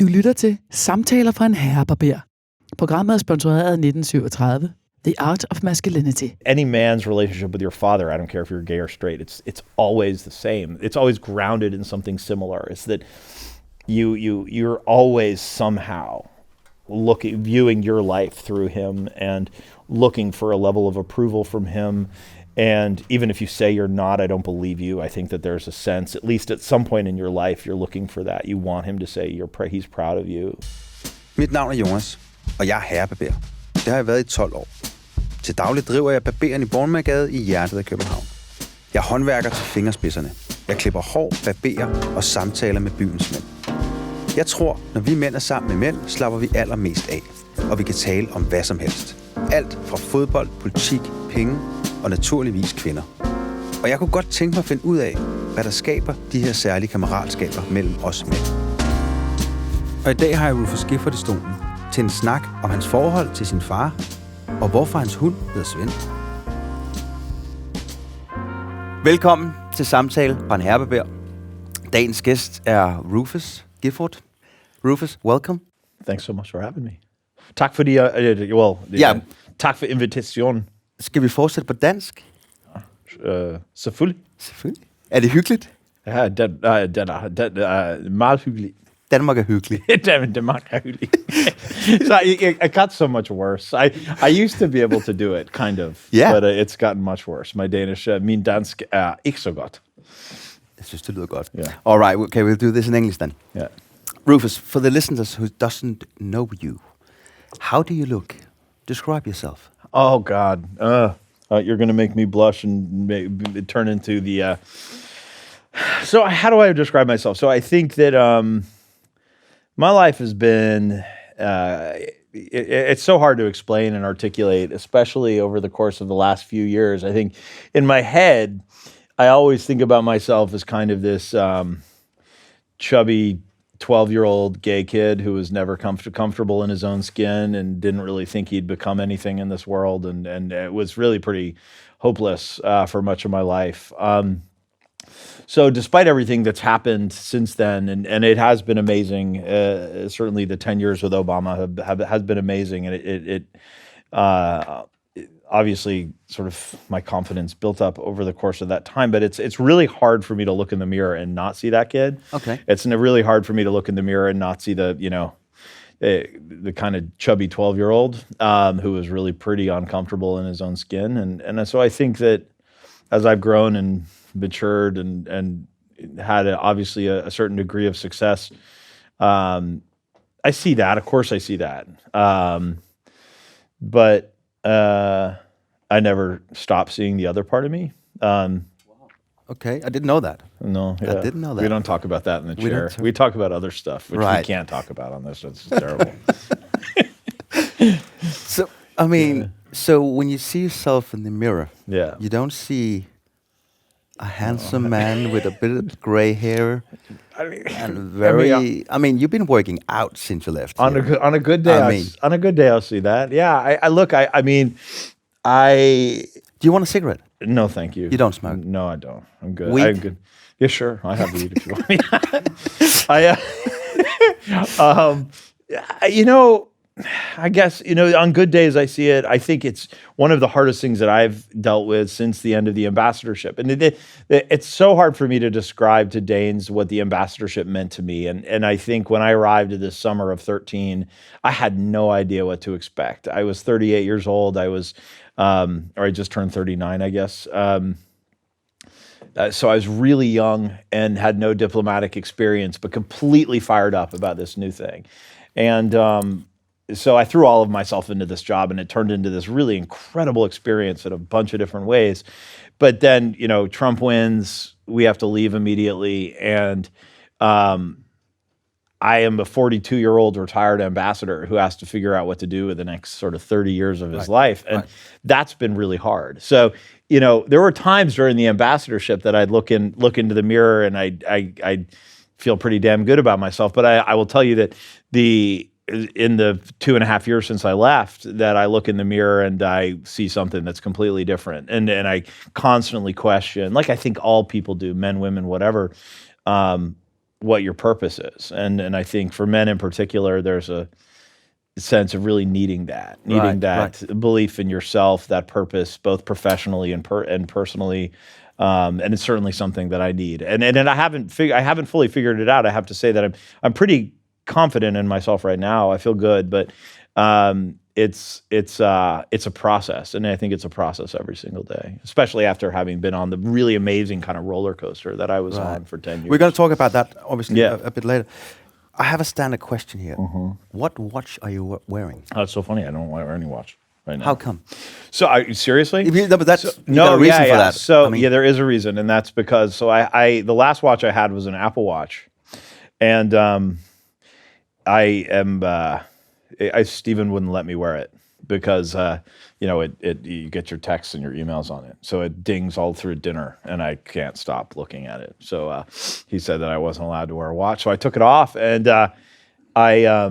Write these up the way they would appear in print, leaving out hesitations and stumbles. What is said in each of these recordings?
Du lytter til Samtaler fra en herrebarber. Programmet er sponsoreret af 1937, The Art of Masculinity. Any man's relationship with your father, I don't care if you're gay or straight, it's always the same. It's always grounded in something similar. It's that you're always somehow viewing your life through him and looking for a level of approval from him. And even if you say you're not, I don't believe you. I think that there's a sense, at least at some point in your life, you're looking for that. You want him to say he's proud of you. Mit navn er Jonas, og jeg er herrebarber. Det har jeg været i 12 år. Til daglig driver jeg barberen i Vognmagergade i hjertet af København. Jeg håndværker til fingerspidserne. Jeg klipper hår, barberer og samtaler med byens mænd. Jeg tror, når vi mænd er sammen med mænd, slapper vi allermest af. Og vi kan tale om hvad som helst. Alt fra fodbold, politik, penge og naturligvis kvinder. Og jeg kunne godt tænke mig at finde ud af, hvad der skaber de her særlige kammeratskaber mellem os mænd. Og i dag har jeg Rufus Gifford i stolen til en snak om hans forhold til sin far, og hvorfor hans hund hedder Svend. Velkommen til Samtale fra en herrebarber. Dagens gæst er Rufus Gifford. Rufus, welcome. Thanks so much for having me. Tak for tak for invitationen. Skal vi fortsætte på dansk? Selvfølgelig. Selvfølgelig. Er det hyggeligt? Ja, den er meget hyggelig. Danmark er hyggelig. Danmark er hyggelig. So it got so much worse. I used to be able to do it, kind of. Yeah. But it's gotten much worse. My Danish, min dansk er ikke så godt. Jeg synes, det lyder godt. Yeah. All right, okay, we'll do this in English then. Yeah. Rufus, for the listeners who doesn't know you, how do you look? Describe yourself. Oh, God. You're going to make me blush and turn into the... So how do I describe myself? So I think that my life has been... it's so hard to explain and articulate, especially over the course of the last few years. I think in my head, I always think about myself as kind of this chubby 12-year-old gay kid who was never comfortable in his own skin and didn't really think he'd become anything in this world, and it was really pretty hopeless for much of my life. So despite everything that's happened since then, and it has been amazing, certainly the 10 years with Obama has been amazing, and it obviously sort of my confidence built up over the course of that time, but it's really hard for me to look in the mirror and not see that kid. Okay. It's really hard for me to look in the mirror and not see the kind of chubby 12-year-old who was really pretty uncomfortable in his own skin. And so I think that as I've grown and matured and had obviously a certain degree of success, I see that. Of course I see that. But I never stopped seeing the other part of me. Okay, I didn't know that. No, yeah. I didn't know that. We don't talk about that in the chair. We talk about other stuff, which we can't talk about on this. It's terrible. So, I mean, so when you see yourself in the mirror, Yeah. you don't see a handsome man with a bit of gray hair and very. I mean, you've been working out since you left. On a good day, on a good day, I'll see that. Yeah, I look. I mean, Do you want a cigarette? No, thank you. You don't smoke? No, I don't. I'm good. Weed? I'm good. Yeah, sure. I have weed if you want. I guess, on good days I see it. I think it's one of the hardest things that I've dealt with since the end of the ambassadorship. And it's so hard for me to describe to Danes what the ambassadorship meant to me. And I think when I arrived at this summer of 13, I had no idea what to expect. I was 38 years old. Or I just turned 39, I guess. So I was really young and had no diplomatic experience, but completely fired up about this new thing. And so I threw all of myself into this job, and it turned into this really incredible experience in a bunch of different ways. But then, Trump wins, we have to leave immediately. And I am a 42-year-old retired ambassador who has to figure out what to do with the next sort of 30 years of his life. And that's been really hard. So, there were times during the ambassadorship that I'd look into the mirror and I'd feel pretty damn good about myself. But I will tell you that in the 2.5 years since I left, that I look in the mirror and I see something that's completely different. And I constantly question, like I think all people do, men, women, whatever, what your purpose is. And I think for men in particular, there's a sense of really needing that belief in yourself, that purpose, both professionally and personally. And it's certainly something that I need. And I haven't fully figured it out. I have to say that I'm pretty confident in myself right now. I feel good, but it's a process, and I think it's a process every single day, especially after having been on the really amazing kind of roller coaster that I was on for 10 years. We're going to talk about that obviously a bit later. I have a standard question here. Mm-hmm. What watch are you wearing? Oh, it's so funny. I don't wear any watch right now. How come? So, seriously? No, but that's no reason for that. So, there is a reason, and that's because I the last watch I had was an Apple Watch, and Stephen wouldn't let me wear it because you get your texts and your emails on it, so it dings all through dinner, and I can't stop looking at it. So he said that I wasn't allowed to wear a watch, so I took it off, and I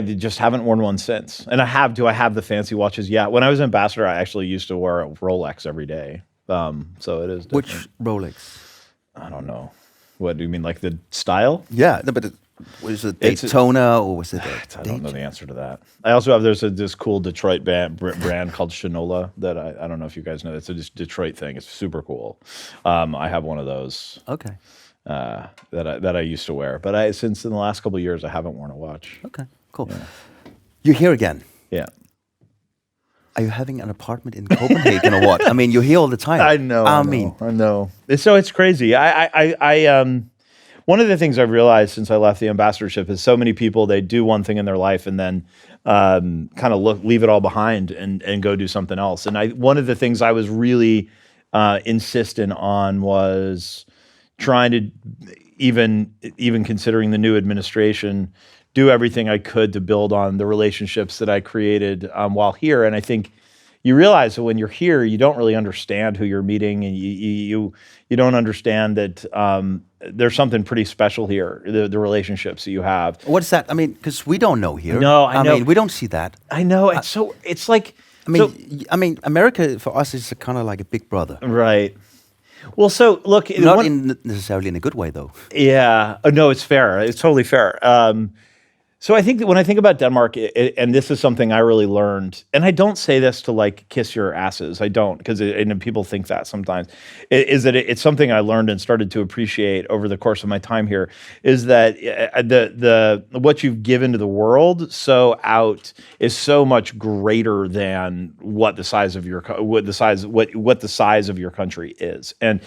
just haven't worn one since. And do I have the fancy watches? Yeah. When I was ambassador, I actually used to wear a Rolex every day. So it is different. Which Rolex? I don't know. What do you mean, like the style? Yeah, no, but was it Daytona or was it? I don't know the answer to that. I also have this cool Detroit brand called Shinola that I don't know if you guys know. It's a Detroit thing. It's super cool. I have one of those. Okay. That I used to wear, but since in the last couple of years I haven't worn a watch. Okay, cool. Yeah. You're here again. Yeah. Are you having an apartment in Copenhagen or what? I mean, you're here all the time. I know. I know. So it's crazy. One of the things I've realized since I left the ambassadorship is so many people, they do one thing in their life and then kind of leave it all behind and go do something else. And one of the things I was really insistent on was trying to, even considering the new administration, do everything I could to build on the relationships that I created while here. And I think you realize that when you're here, you don't really understand who you're meeting, and you don't understand that there's something pretty special here, the relationships that you have. What's that? I mean, because we don't know here. No, I know. I mean, we don't see that. I know. It's like... I mean, America for us is kind of like a big brother. Right. Well, so look... Not necessarily in a good way, though. Yeah. No, it's fair. It's totally fair. So I think that when I think about Denmark, and this is something I really learned, and I don't say this to like kiss your asses, I don't, because people think that sometimes, is that it's something I learned and started to appreciate over the course of my time here, is that the what you've given to the world is so much greater than what the size of your country is, and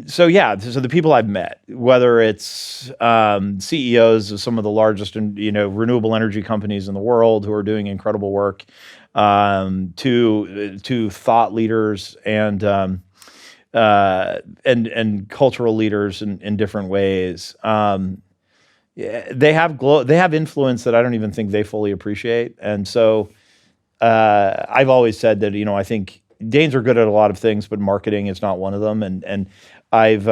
so, so the people I've met, whether it's CEOs of some of the largest, renewable energy companies in the world who are doing incredible work, to thought leaders and cultural leaders in different ways, they have influence that I don't even think they fully appreciate. And so, I've always said that I think Danes are good at a lot of things, but marketing is not one of them. And I've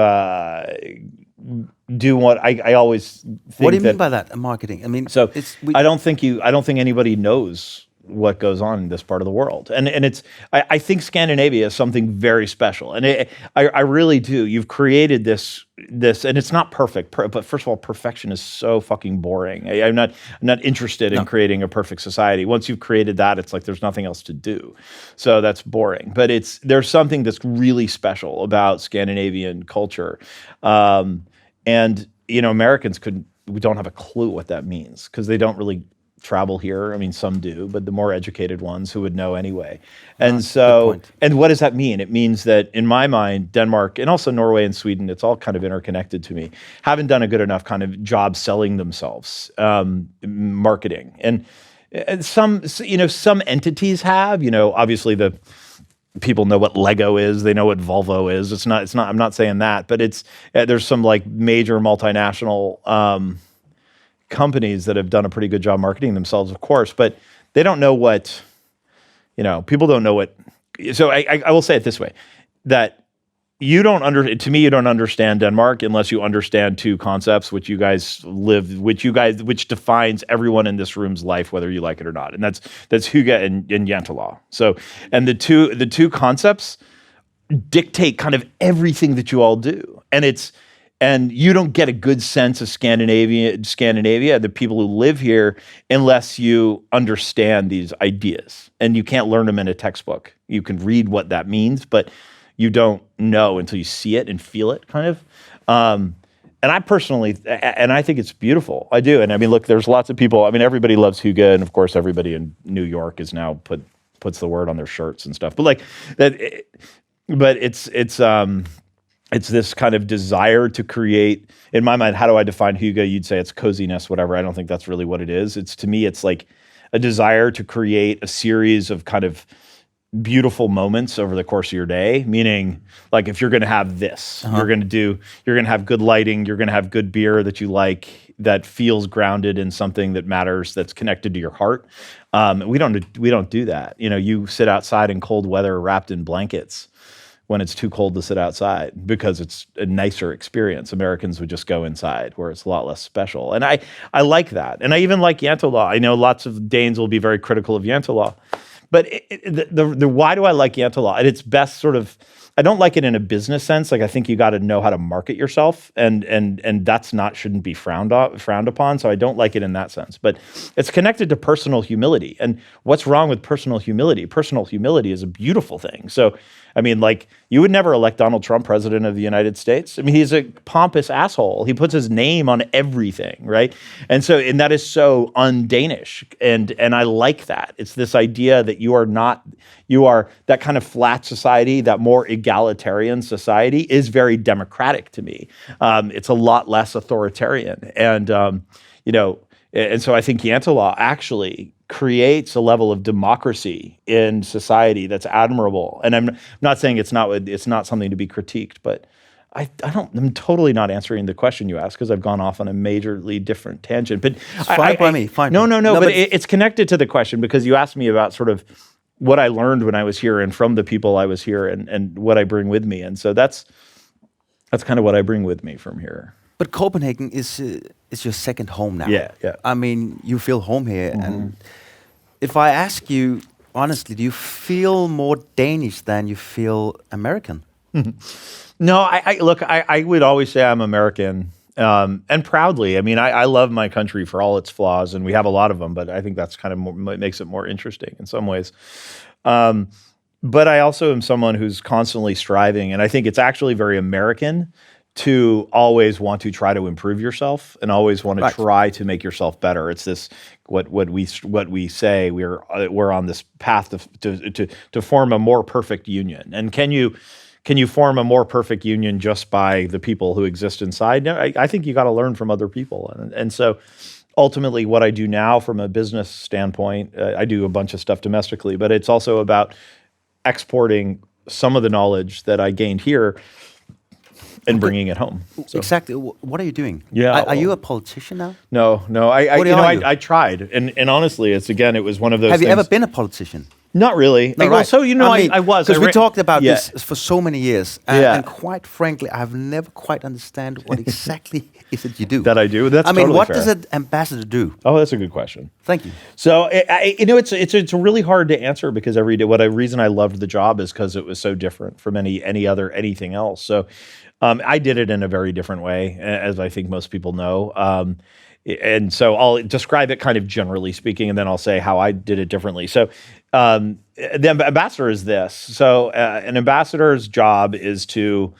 do what I always think. What do you mean by that? Marketing? I mean, so I don't think anybody knows what goes on in this part of the world, and it's I think Scandinavia is something very special, and I really do. You've created this, and it's not perfect. But first of all, perfection is so fucking boring. I'm not interested in creating a perfect society. Once you've created that, it's like there's nothing else to do. So that's boring. But there's something that's really special about Scandinavian culture, and Americans we don't have a clue what that means because they don't really travel here. I mean, some do, but the more educated ones who would know anyway. And so, and what does that mean? It means that in my mind, Denmark and also Norway and Sweden, it's all kind of interconnected to me, haven't done a good enough kind of job selling themselves, marketing. And some entities have, obviously the people know what Lego is, they know what Volvo is. It's not, I'm not saying that, but there's some like major multinational, companies that have done a pretty good job marketing themselves, of course, but they don't know what, people don't know what. So I will say it this way, that you don't understand Denmark unless you understand two concepts which you guys live, which defines everyone in this room's life, whether you like it or not, and that's hygge and jantelov. So, and the two concepts dictate kind of everything that you all do. and you don't get a good sense of Scandinavia, the people who live here, unless you understand these ideas. And you can't learn them in a textbook. You can read what that means, but you don't know until you see it and feel it, kind of. And I personally, and I think it's beautiful. I do. And I mean, look, there's lots of people. I mean, everybody loves Hygge, and of course, everybody in New York is now puts the word on their shirts and stuff. But like that, but it's this kind of desire to create. In my mind, how do I define Hygge? You'd say it's coziness, whatever. I don't think that's really what it is. To me, it's like a desire to create a series of kind of beautiful moments over the course of your day, meaning like if you're going to have this, you're going to have good lighting, you're going to have good beer that you like, that feels grounded in something that matters, that's connected to your heart. We don't do that. You sit outside in cold weather wrapped in blankets when it's too cold to sit outside because it's a nicer experience. Americans would just go inside where it's a lot less special. And I like that. And I even like Jantelå. I know lots of Danes will be very critical of Jantelå. But the why do I like Jantelå? At its best, sort of, I don't like it in a business sense. Like I think you got to know how to market yourself, and that's shouldn't be frowned upon. So I don't like it in that sense. But it's connected to personal humility. And what's wrong with personal humility? Personal humility is a beautiful thing. So I mean, like, you would never elect Donald Trump president of the United States. I mean, he's a pompous asshole. He puts his name on everything, right? And that is so un-Danish. And I like that. It's this idea that you are that kind of flat society, that more egalitarian society is very democratic to me. It's a lot less authoritarian. And so I think Jantelå actually creates a level of democracy in society that's admirable. And I'm not saying it's not something to be critiqued, but I'm totally not answering the question you asked because I've gone off on a majorly different tangent. But it's fine by me. Fine. No, but it's connected to the question because you asked me about sort of what I learned when I was here and from the people I was here and what I bring with me. And so that's kind of what I bring with me from here. But Copenhagen is your second home now. Yeah. I mean, you feel home here. Mm-hmm. And if I ask you, honestly, do you feel more Danish than you feel American? No, I would always say I'm American, and proudly. I mean, I love my country for all its flaws, and we have a lot of them, but I think that's kind of what makes it more interesting in some ways. But I also am someone who's constantly striving, and I think it's actually very American to always want to try to improve yourself and always want to try to make yourself better. It's this what we say we're on this path to form a more perfect union. And can you form a more perfect union just by the people who exist inside? No, I think you got to learn from other people. And so ultimately what I do now from a business standpoint, I do a bunch of stuff domestically, but it's also about exporting some of the knowledge that I gained here and bringing it home. So. Exactly. What are you doing? Yeah. Are you a politician now? No. I tried, and honestly, it was one of those. Have you things. ever been a politician? Not really. No, well, right. so I was because we talked about this for so many years, and quite frankly, I've never quite understand what exactly is it you do. That I do. That's totally what fair. does an ambassador do? Oh, that's a good question. Thank you. So it's really hard to answer because every day. Reason I loved the job is because it was so different from anything else. So. I did it in a very different way, as I think most people know. And so I'll describe it kind of generally speaking, and then I'll say how I did it differently. So the ambassador is this. So an ambassador's job is to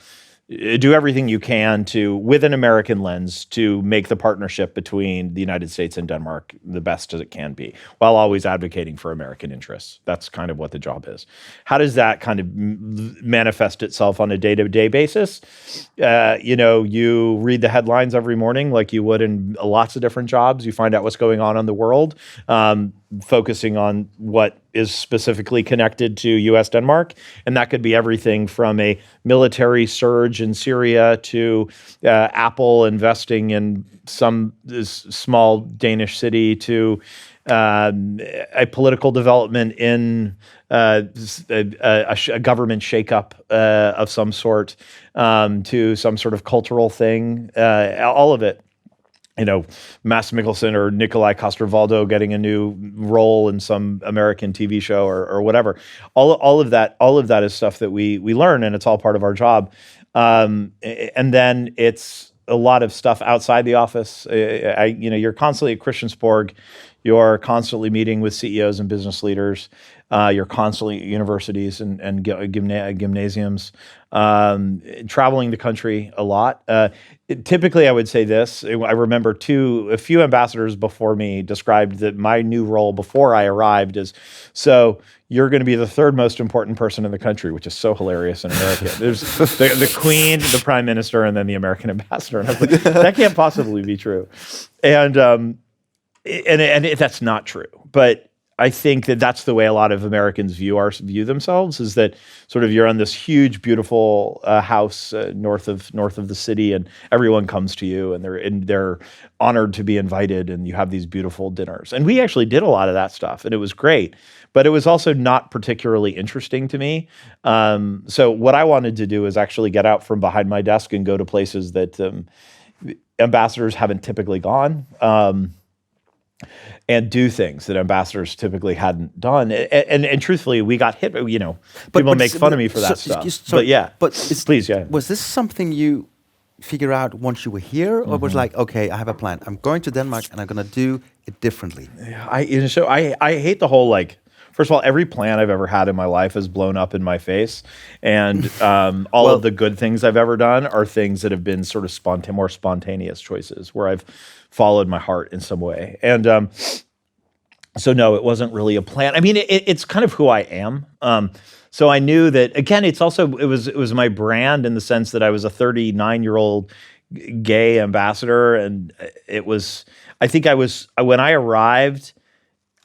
do everything you can with an American lens, to make the partnership between the United States and Denmark the best as it can be, while always advocating for American interests. That's kind of what the job is. How does that kind of manifest itself on a day-to-day basis? You read the headlines every morning like you would in lots of different jobs. You find out what's going on in the world, focusing on what is specifically connected to U.S.-Denmark. And that could be everything from a military surge in Syria to Apple investing in some small Danish city to a political development in a government shakeup of some sort, to some sort of cultural thing, all of it. Mads Mikkelsen or Nikolai Coster-Waldau getting a new role in some American TV show or whatever. All of that is stuff that we learn, and it's all part of our job. And then it's a lot of stuff outside the office. You're constantly at Christiansborg. You're constantly meeting with CEOs and business leaders. You're constantly at universities and gymnasiums, traveling the country a lot. Typically, I would say this. I remember a few ambassadors before me described that my new role before I arrived is, so you're going to be the third most important person in the country, which is so hilarious in America. There's the Queen, the Prime Minister, and then the American ambassador. And I was like, that can't possibly be true. And that's not true. But I think that that's the way a lot of Americans view themselves, is that sort of you're on this huge, beautiful house north of the city, and everyone comes to you, and they're honored to be invited, and you have these beautiful dinners. And we actually did a lot of that stuff, and it was great. But it was also not particularly interesting to me. So what I wanted to do is actually get out from behind my desk and go to places that ambassadors haven't typically gone. And do things that ambassadors typically hadn't done. And truthfully, we got hit. People make fun of me for that stuff. Please. Was this something you figure out once you were here, or was like, okay, I have a plan. I'm going to Denmark and I'm going to do it differently? I hate the whole First of all, every plan I've ever had in my life has blown up in my face, and all of the good things I've ever done are things that have been sort of more spontaneous choices where I've followed my heart in some way. And so no, it wasn't really a plan. I mean, it's kind of who I am. So I knew that, again, it was my brand in the sense that I was a 39-year-old gay ambassador, and when I arrived,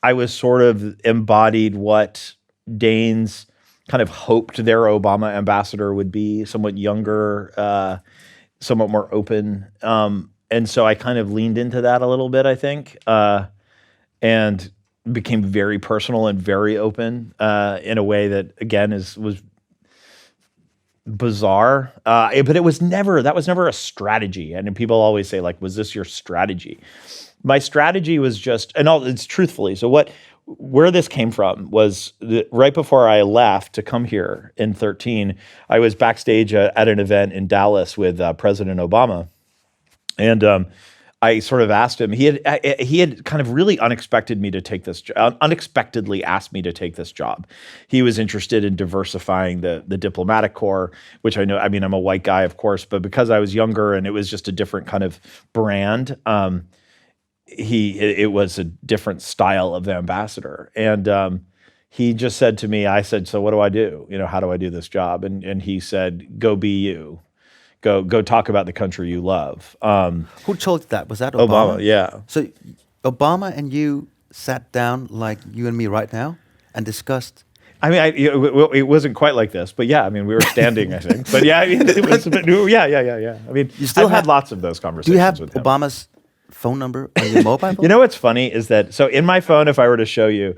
I was sort of embodied what Danes kind of hoped their Obama ambassador would be, somewhat younger, somewhat more open. And so I kind of leaned into that a little bit, I think, and became very personal and very open in a way that, again, was bizarre. But that was never a strategy. And people always say, was this your strategy? My strategy was just, it's truthfully. So where this came from was right before I left to come here in 2013, I was backstage at an event in Dallas with President Obama. And I sort of asked him, he had kind of really unexpectedly asked me to take this job. He was interested in diversifying the diplomatic corps, which I know, I'm a white guy, of course, but because I was younger and it was just a different kind of brand, it was a different style of ambassador. And he just said to me, I said, so what do I do? How do I do this job? And he said, go be you. Go talk about the country you love. Who told you that? Was that Obama? Obama, yeah. So Obama and you sat down like you and me right now and discussed? It wasn't quite like this, but yeah, we were standing, I think. But yeah, it was a bit, yeah. You still had lots of those conversations. Do you have with him. Obama's phone number on your mobile phone? You know what's funny is that, so in my phone, if I were to show you,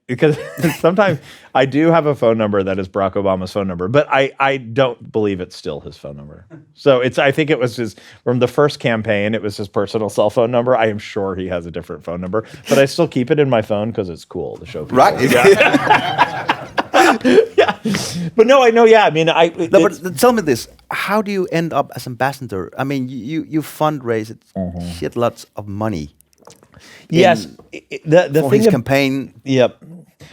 because sometimes I do have a phone number that is Barack Obama's phone number, but I don't believe it's still his phone number. So I think it was from the first campaign, it was his personal cell phone number. I am sure he has a different phone number, but I still keep it in my phone because it's cool to show people. Right. Yeah. Yeah. But no, I know, yeah. But tell me this. How do you end up as ambassador? You fundraise shit lots of money. Yes. The for thing his campaign. Yep.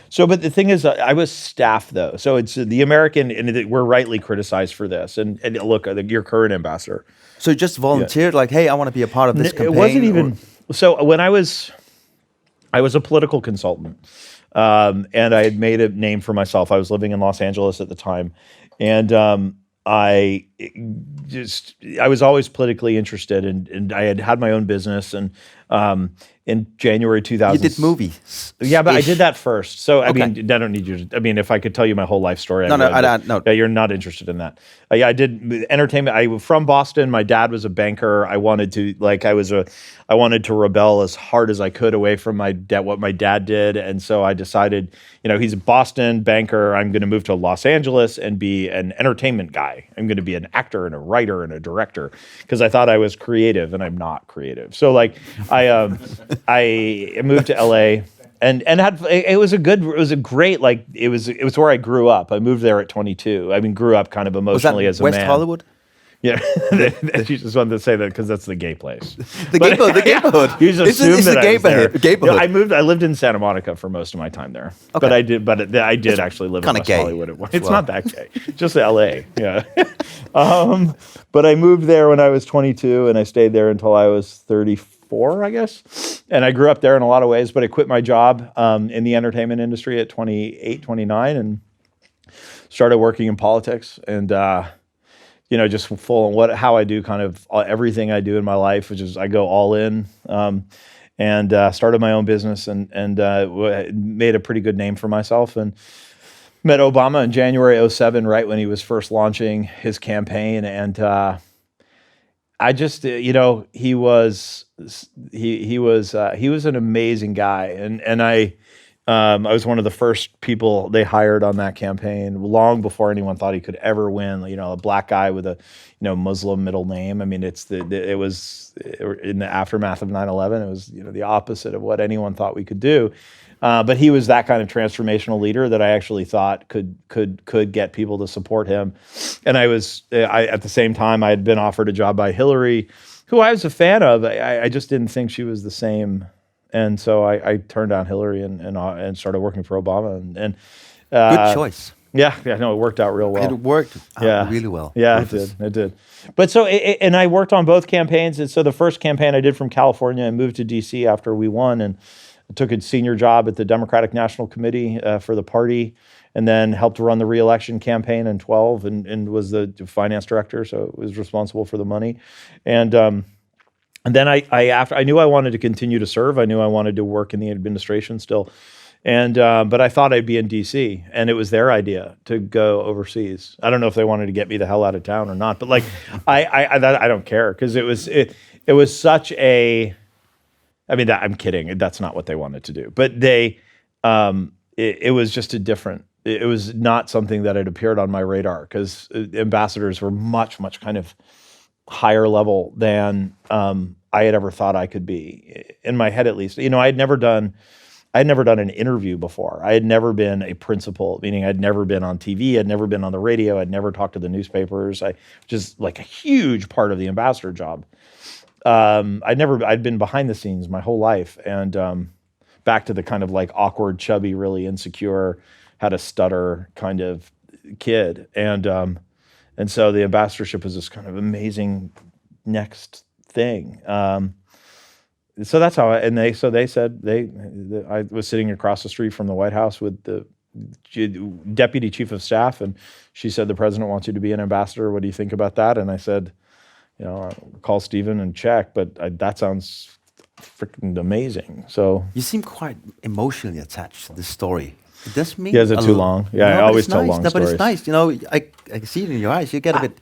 So, but the thing is, I was staff though. So it's the American, and we're rightly criticized for this. And look, your current ambassador. So you just volunteered, hey, I want to be a part of this campaign. It wasn't even. So when I was a political consultant. And I had made a name for myself. I was living in Los Angeles at the time. And I was always politically interested, and I had my own business. And in January 2000, you did movies. Yeah, but I did that first. So I don't need you to. If I could tell you my whole life story, I don't. Yeah, you're not interested in that. Yeah, I did entertainment. I was from Boston. My dad was a banker. I wanted to I wanted to rebel as hard as I could away from what my dad did, and so I decided, he's a Boston banker. I'm going to move to Los Angeles and be an entertainment guy. I'm going to be an actor and a writer and a director because I thought I was creative, and I'm not creative. So I moved to LA and it was where I grew up. I moved there at 22. Grew up kind of emotionally as a man. West Hollywood? Yeah, she just wanted to say that because that's the gay place. The neighborhood. You just assumed that I was there. Neighborhood. I lived in Santa Monica for most of my time there, Okay. but I did actually live in West gay Hollywood at one. It's well. not that gay, just L.A. Yeah, but I moved there when I was 22, and I stayed there until I was 34, I guess. And I grew up there in a lot of ways, but I quit my job in the entertainment industry at 28, 29, and started working in politics and. Just full on how I do kind of everything I do in my life, which is I go all in, and started my own business and made a pretty good name for myself and met Obama in January 2007, right when he was first launching his campaign. And I just, he was an amazing guy. And I was one of the first people they hired on that campaign long before anyone thought he could ever win. A black guy with a, Muslim middle name. I mean, it was in the aftermath of 9/11. It was, the opposite of what anyone thought we could do. But he was that kind of transformational leader that I actually thought could get people to support him. And I at the same time, I had been offered a job by Hillary, who I was a fan of. I just didn't think she was the same. And so I turned down Hillary and started working for Obama. And good choice. Yeah, no, it worked out real well. It worked out really well. Yeah, it did. But and I worked on both campaigns. And so the first campaign I did from California and moved to D.C. after we won, and I took a senior job at the Democratic National Committee for the party, and then helped run the re-election campaign in 2012 and was the finance director, so was responsible for the money. And then I knew I wanted to continue to serve. I knew I wanted to work in the administration still, but I thought I'd be in D.C. and it was their idea to go overseas. I don't know if they wanted to get me the hell out of town or not, but I don't care because it was such a. I mean, I'm kidding. That's not what they wanted to do, but it was just a different. It was not something that had appeared on my radar because ambassadors were much kind of higher level than I had ever thought I could be, in my head at least. I had never done an interview before. I had never been a principal, meaning I'd never been on TV, I'd never been on the radio, I'd never talked to the newspapers. Just like a huge part of the ambassador job. I'd been behind the scenes my whole life, and back to the kind of like awkward, chubby, really insecure, had a stutter kind of kid. And so the ambassadorship was this kind of amazing next thing. So that's how they said I was sitting across the street from the White House with the deputy chief of staff, and she said, the president wants you to be an ambassador. What do you think about that? And I said, I'll call Stephen and check, but that sounds freaking amazing. So you seem quite emotionally attached to this story. It does mean is it too long? Yeah, I always tell long stories. But it's nice. I can see it in your eyes. You get a bit,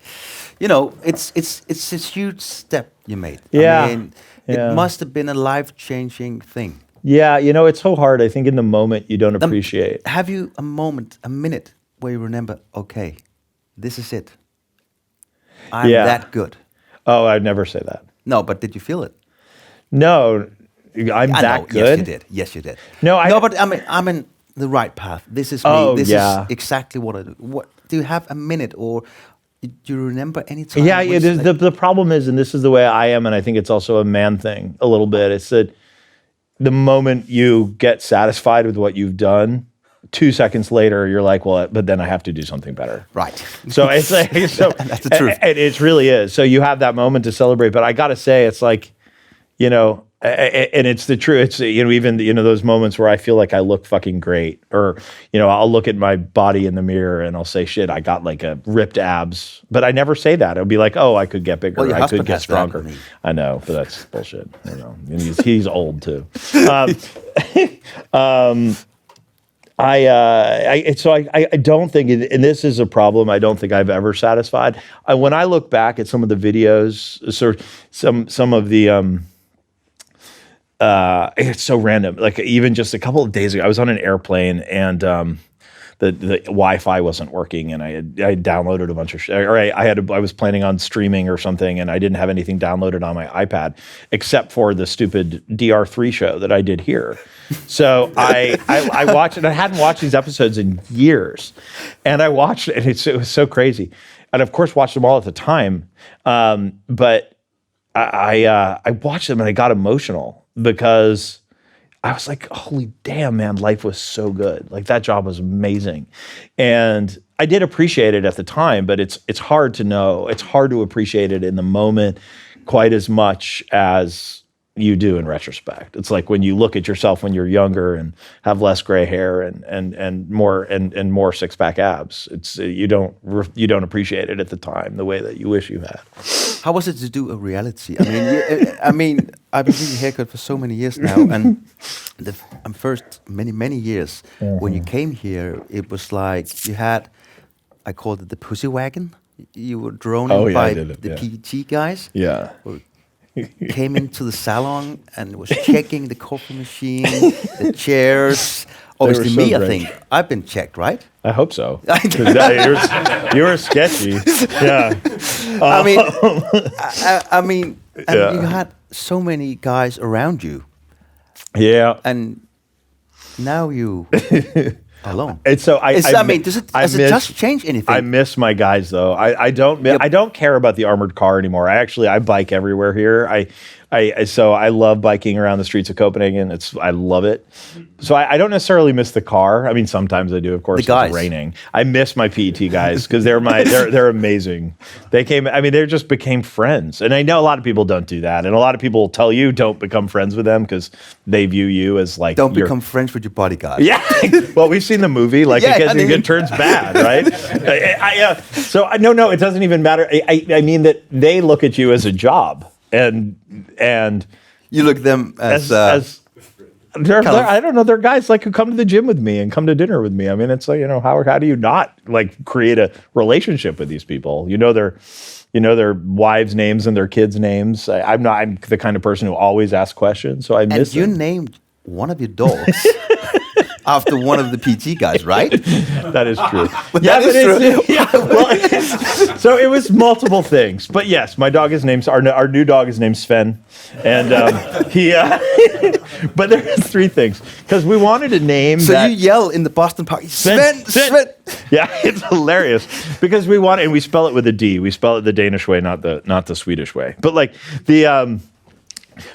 it's a huge step you made. Yeah. I mean, it must have been a life-changing thing. Yeah, it's so hard. I think in the moment you don't appreciate. Have you a minute where you remember, okay, this is it. I'm that good. Oh, I'd never say that. No, but did you feel it? No, I'm that good. Yes, you did. No, but I'm in the right path. This is me. This is exactly what I do. What do you have a minute, or do you remember any time? Yeah, it is. The problem is, and this is the way I am, and I think it's also a man thing a little bit. It's that the moment you get satisfied with what you've done, 2 seconds later, you're like, well, but then I have to do something better. Right. So it's like, that's the truth. It really is. So you have that moment to celebrate, but I got to say, it's like, and it's the truth. It's, even, those moments where I feel like I look fucking great, or, I'll look at my body in the mirror and I'll say, shit, I got like a ripped abs, but I never say that. It'll be like, oh, I could get bigger. Well, I could get stronger. I know, but that's bullshit. And he's old too. I don't think, and this is a problem I don't think I've ever satisfied. When I look back at some of the videos, some of the, it's so random. Like even just a couple of days ago, I was on an airplane and the Wi-Fi wasn't working, and I downloaded a bunch of shit. Or I was planning on streaming or something, and I didn't have anything downloaded on my iPad except for the stupid DR3 show that I did here. So I watched it. I hadn't watched these episodes in years, and I watched it, and it was so crazy. and of course watched them all at the time. But I watched them and I got emotional because I was like, holy damn, man, life was so good. Like that job was amazing. And I did appreciate it at the time, but it's hard to know. It's hard to appreciate it in the moment quite as much as you do in retrospect. It's like when you look at yourself when you're younger and have less gray hair and more six-pack abs. It's you don't appreciate it at the time the way that you wish you had. How was it to do a reality? I mean, I've been doing haircut for so many years now, and the first many years when you came here, it was like you had, I called it the pussy wagon. You were droning by the PT guys. Yeah. Came into the salon and was checking the coffee machine, the chairs. Obviously, me, I think I've been checked, right? I hope so. You were sketchy. Yeah. I mean, and you had so many guys around you. Yeah. And now you alone. And so does it just change anything? I miss my guys though. I don't care about the armored car anymore. I bike everywhere here. So I love biking around the streets of Copenhagen. I love it. So I don't necessarily miss the car. I mean, sometimes I do, of course. It's raining. I miss my PET guys because they're amazing. They just became friends. And I know a lot of people don't do that. And a lot of people tell you don't become friends with them because they view you as like don't become friends with your bodyguard. Yeah. Well, we've seen the movie. Like it turns bad, right? So no, it doesn't even matter. I mean that they look at you as a job. And you look at them as I don't know. They're guys like who come to the gym with me and come to dinner with me. I mean, it's like, how do you not like create a relationship with these people? Their wives' names and their kids' names. I'm the kind of person who always asks questions, so I miss them. And you named one of your dogs after one of the PT guys, right? That is true. That is true. So it was multiple things, but yes, my dog is named. Our new dog is named Sven, and he. But there's three things because we wanted to name. So you yell in the Boston Park, Sven. Yeah, it's hilarious because and we spell it with a D. We spell it the Danish way, not the Swedish way. But like the.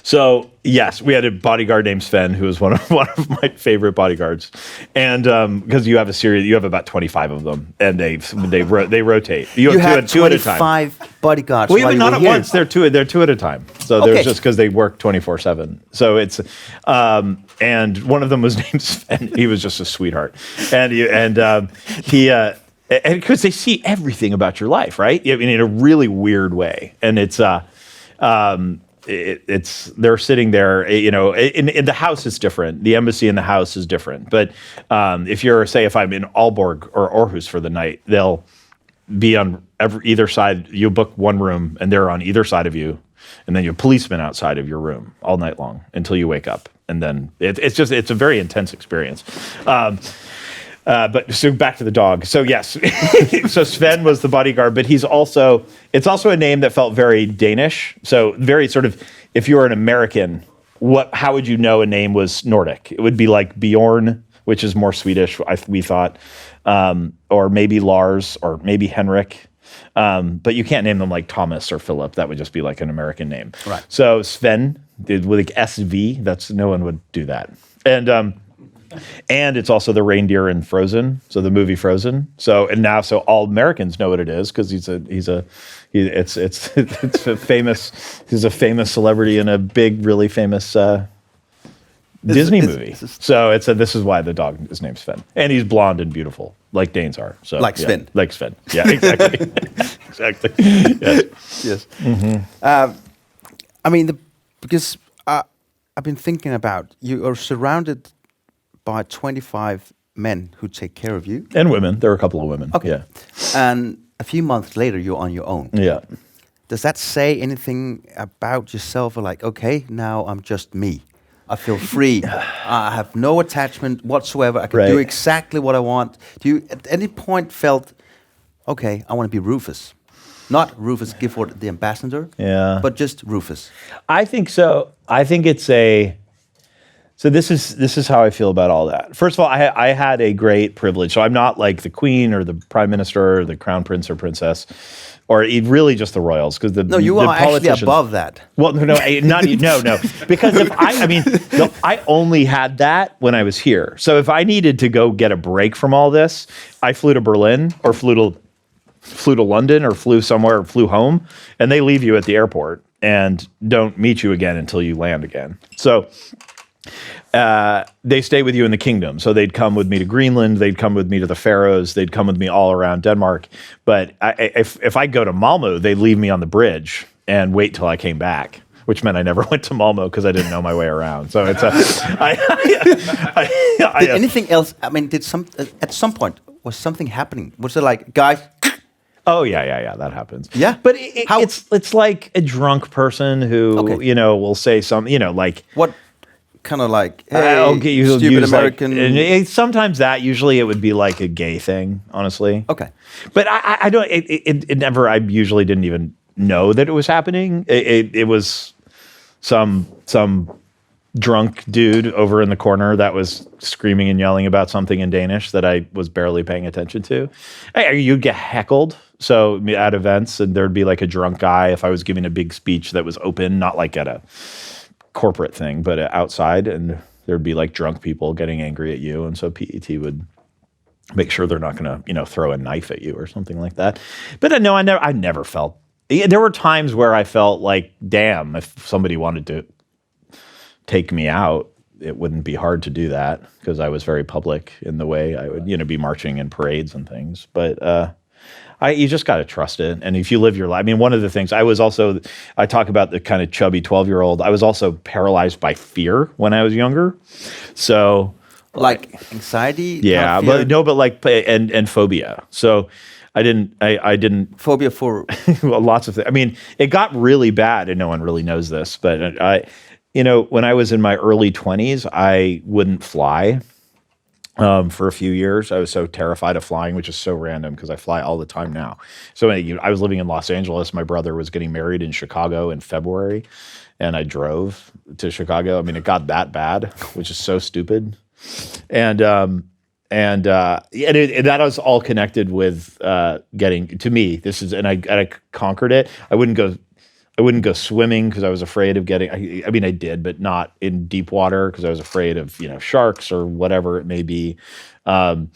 So yes, we had a bodyguard named Sven, who was one of my favorite bodyguards, and because you have about 25 of them, and they rotate. You have two at a time. 25 bodyguards. Well, not at once. They're two at a time. So there's just because they work 24/7. So it's and one of them was named Sven. He was just a sweetheart, and because they see everything about your life, right? I mean, in a really weird way, and it's they're sitting there, in the house is different. The embassy in the house is different. But if I'm in Aalborg or Aarhus for the night, they'll be on either side. You book one room and they're on either side of you. And then you have policemen outside of your room all night long until you wake up. And then it's a very intense experience. But so back to the dog. So yes, so Sven was the bodyguard, but it's also a name that felt very Danish. So very sort of, if you were an American, how would you know a name was Nordic? It would be like Bjorn, which is more Swedish, we thought, or maybe Lars, or maybe Henrik. But you can't name them like Thomas or Philip. That would just be like an American name. Right. So Sven, with like SV, no one would do that. And it's also the reindeer in Frozen, so the movie Frozen. So all Americans know what it is because he's a famous celebrity in a big, really famous Disney movie. So this is why the dog is named Sven, and he's blonde and beautiful like Danes are. So like Sven, like Sven. Yeah, exactly, exactly. Yes. Mm-hmm. Because I've been thinking about you are surrounded by 25 men who take care of you. And women. There are a couple of women. Okay. Yeah. And a few months later, you're on your own. Yeah. Does that say anything about yourself? Or like, okay, now I'm just me. I feel free. I have no attachment whatsoever. I can do exactly what I want. Do you at any point felt, okay, I want to be Rufus? Not Rufus Gifford, the ambassador, but just Rufus. I think so. I think it's So this is how I feel about all that. First of all, I had a great privilege. So I'm not like the queen or the prime minister or the crown prince or princess, or really just the royals. Because you are actually above that. Well, no, because I only had that when I was here. So if I needed to go get a break from all this, I flew to Berlin or flew to London or flew somewhere or flew home, and they leave you at the airport and don't meet you again until you land again. So they stay with you in the kingdom. So they'd come with me to Greenland, they'd come with me to the Faroes, they'd come with me all around Denmark. But if I go to Malmö, they leave me on the bridge and wait till I came back, which meant I never went to Malmö because I didn't know my way around. So it's Did anything else? I mean, at some point was something happening? Was it like, guys? Oh yeah, that happens. Yeah, but it's like a drunk person who will say something, like what kind of like, hey, stupid American. Like, sometimes that, usually it would be like a gay thing, honestly. Okay, but I don't. It never. I usually didn't even know that it was happening. It was some drunk dude over in the corner that was screaming and yelling about something in Danish that I was barely paying attention to. You'd get heckled. So at events, and there'd be like a drunk guy if I was giving a big speech that was open, not like at a corporate thing, but outside, and there'd be like drunk people getting angry at you, and so PET would make sure they're not going to, throw a knife at you or something like that. But no, I never felt. There were times where I felt like, damn, if somebody wanted to take me out, it wouldn't be hard to do that because I was very public in the way I would, be marching in parades and things. But you just got to trust it. And if you live your life, I mean, one of the things I talk about the kind of chubby 12-year-old. I was also paralyzed by fear when I was younger. So like anxiety? Yeah, but phobia. So I didn't phobia for well, lots of things. I mean, it got really bad, and no one really knows this, but when I was in my early 20s, I wouldn't fly for a few years. I was so terrified of flying, which is so random because I fly all the time now. So I was living in Los Angeles. My brother was getting married in Chicago in February, and I drove to Chicago. I mean, it got that bad, which is so stupid. And that was all connected with getting to me. I conquered it. I wouldn't go swimming because I was afraid of getting. I mean, I did, but not in deep water because I was afraid of sharks or whatever it may be. And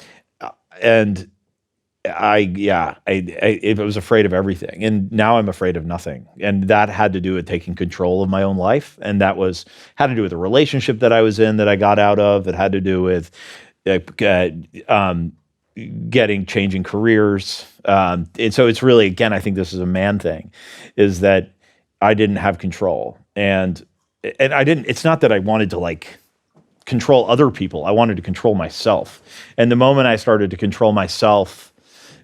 I was afraid of everything, and now I'm afraid of nothing. And that had to do with taking control of my own life, and had to do with the relationship that I was in that I got out of. It had to do with changing careers. And so it's really, again, I think this is a man thing, is that I didn't have control, and I didn't. It's not that I wanted to control other people. I wanted to control myself. And the moment I started to control myself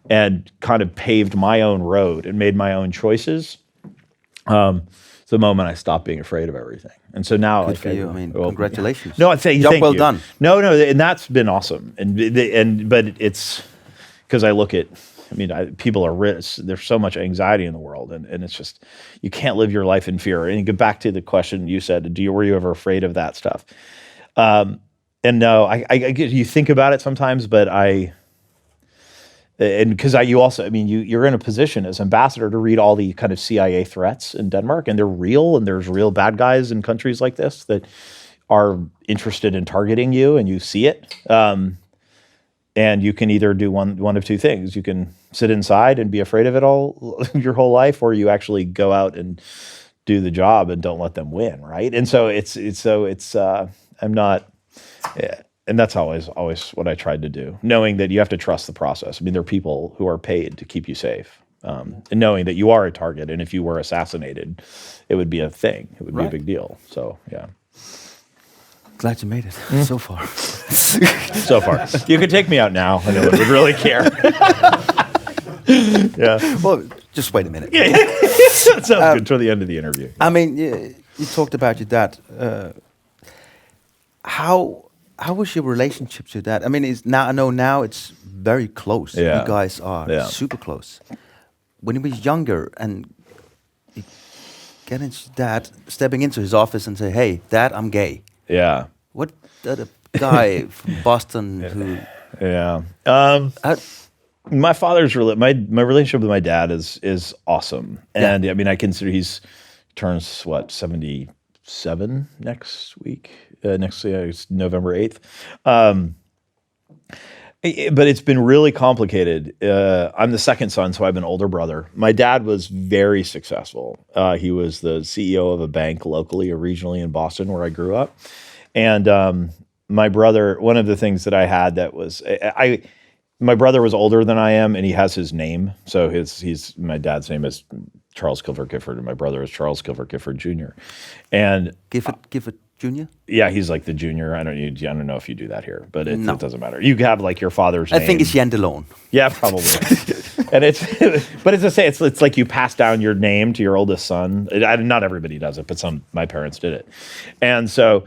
and kind of paved my own road and made my own choices, it's the moment I stopped being afraid of everything. And so now, good for you. I mean, congratulations. No, I'd say job well you. done. No, and that's been awesome. But it's because I look at. I mean, people are rich. There's so much anxiety in the world, and it's just, you can't live your life in fear. And you get back to the question you said, were you ever afraid of that stuff? And no, you think about it sometimes, but you're in a position as ambassador to read all the kind of CIA threats in Denmark, and they're real, and there's real bad guys in countries like this that are interested in targeting you, and you see it. And you can either do one of two things. You can sit inside and be afraid of it all your whole life, or you actually go out and do the job and don't let them win, right? And so I'm not, and that's always what I tried to do, knowing that you have to trust the process. I mean, there are people who are paid to keep you safe, and knowing that you are a target, and if you were assassinated, it would be a thing. It would be a big deal. So, yeah. Glad you made it so far. So far. You could take me out now. I know would really care. Yeah. Well, just wait a minute. Yeah. That sounds good toward the end of the interview. I mean, you talked about your dad. How was your relationship to that? I mean, I know now it's very close. Yeah. You guys are super close. When he was younger and you get into Dad stepping into his office and say, "Hey, Dad, I'm gay." Yeah. What the guy from Boston who? Yeah. My father's my relationship with my dad is awesome, and I mean I consider he turns 77 next week. It's November 8th. But it's been really complicated. I'm the second son, so I have an older brother. My dad was very successful. He was the CEO of a bank locally or regionally in Boston, where I grew up. And my brother, one of the things that I had that was, my brother was older than I am, and he has his name. So my dad's name is Charles Gifford Gifford, and my brother is Charles Gifford Gifford Jr. And Gifford Jr.? Yeah, he's like the junior. I don't know if you do that here, but it doesn't matter. You have like your father's name. I think it's Jan DeLone. Yeah, probably. And but it's to say it's like you pass down your name to your oldest son. Not everybody does it, but my parents did it. And so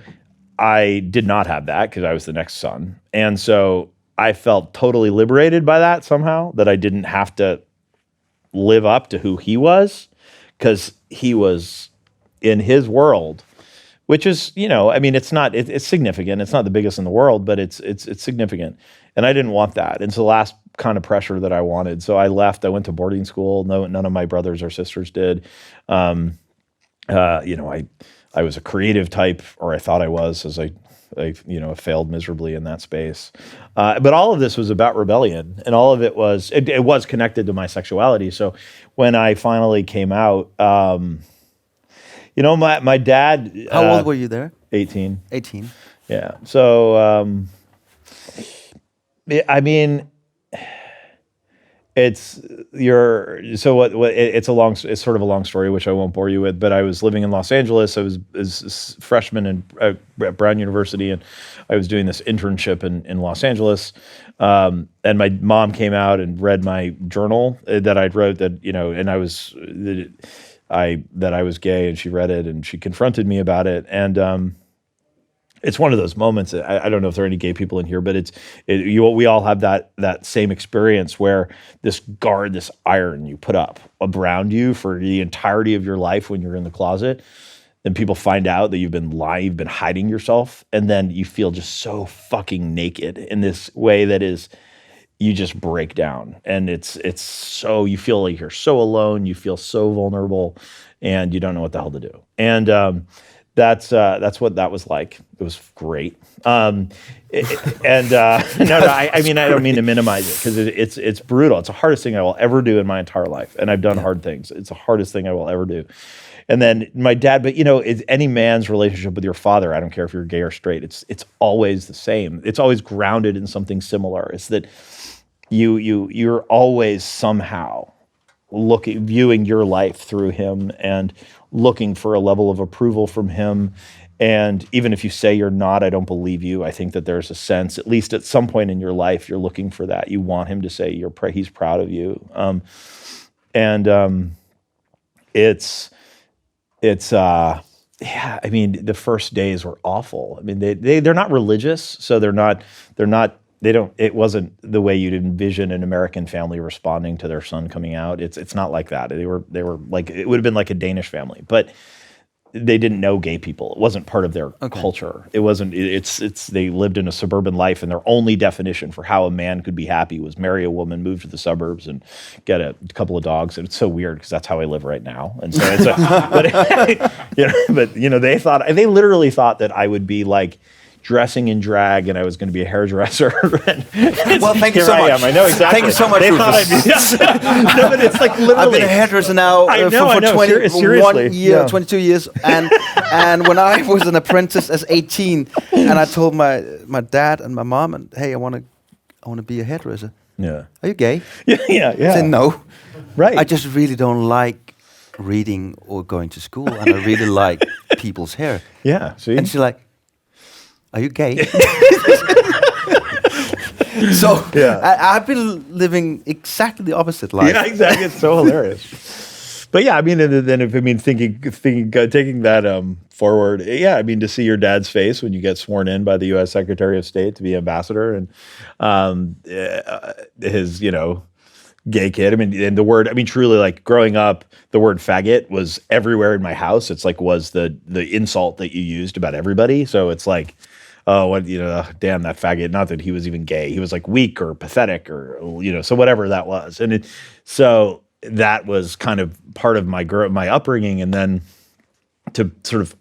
I did not have that because I was the next son. And so I felt totally liberated by that somehow, that I didn't have to live up to who he was, because he was in his world. Which is, I mean, it's significant. It's not the biggest in the world, but it's significant. And I didn't want that. It's the last kind of pressure that I wanted. So I left. I went to boarding school. None of my brothers or sisters did. I was a creative type, or I thought I was, as I failed miserably in that space. But all of this was about rebellion, and all of it was connected to my sexuality. So when I finally came out, my dad... How old were you there? 18. 18. Yeah. So, I mean, it's sort of a long story, which I won't bore you with, but I was living in Los Angeles. I was a freshman at Brown University, and I was doing this internship in Los Angeles. And my mom came out and read my journal that I'd wrote and I was gay, and she read it, and she confronted me about it. And it's one of those moments. I don't know if there are any gay people in here, but we all have that same experience where this iron you put up around you for the entirety of your life when you're in the closet, and people find out that you've been lying, you've been hiding yourself, and then you feel just so fucking naked in this way that is. You just break down, and it's so, you feel like you're so alone, you feel so vulnerable, and you don't know what the hell to do. And that's what that was like. It was great. I mean, I don't mean to minimize it, because it's brutal. It's the hardest thing I will ever do in my entire life, and I've done hard things. It's the hardest thing I will ever do. And then my dad, but it's any man's relationship with your father, I don't care if you're gay or straight, it's always the same. It's always grounded in something similar. It's that you're always somehow viewing your life through him and looking for a level of approval from him. And even if you say you're not, I don't believe you. I think that there's a sense, at least at some point in your life, you're looking for that. You want him to say he's proud of you. Yeah, I mean, the first days were awful. I mean, they're not religious, so it wasn't the way you'd envision an American family responding to their son coming out. It's not like that. They were like, it would have been like a Danish family, but they didn't know gay people. It wasn't part of their culture. It wasn't, they lived in a suburban life, and their only definition for how a man could be happy was marry a woman, move to the suburbs, and get a couple of dogs. And it's so weird, because that's how I live right now. And so it's they literally thought that I would be like dressing in drag, and I was going to be a hairdresser. Well, thank you so much. I know exactly. Thank you so much, Rufus. No, but it's like literally. I've been a hairdresser now for 22 years, and when I was an apprentice as 18, and I told my dad and my mom, and hey, I want to be a hairdresser. Yeah. Are you gay? Yeah. I said no. Right. I just really don't like reading or going to school, and I really like people's hair. Yeah. See? And she's like, are you gay? So I've been living exactly the opposite life. Yeah, exactly. It's so hilarious. But yeah, I mean, thinking, taking that forward. Yeah, I mean, to see your dad's face when you get sworn in by the U.S. Secretary of State to be ambassador, and his, gay kid. I mean, and the word, truly, like growing up, the word faggot was everywhere in my house. It's like was the insult that you used about everybody. So it's like, oh, what, damn that faggot. Not that he was even gay. He was like weak or pathetic or, so whatever that was. And so that was kind of part of my upbringing. And then to sort of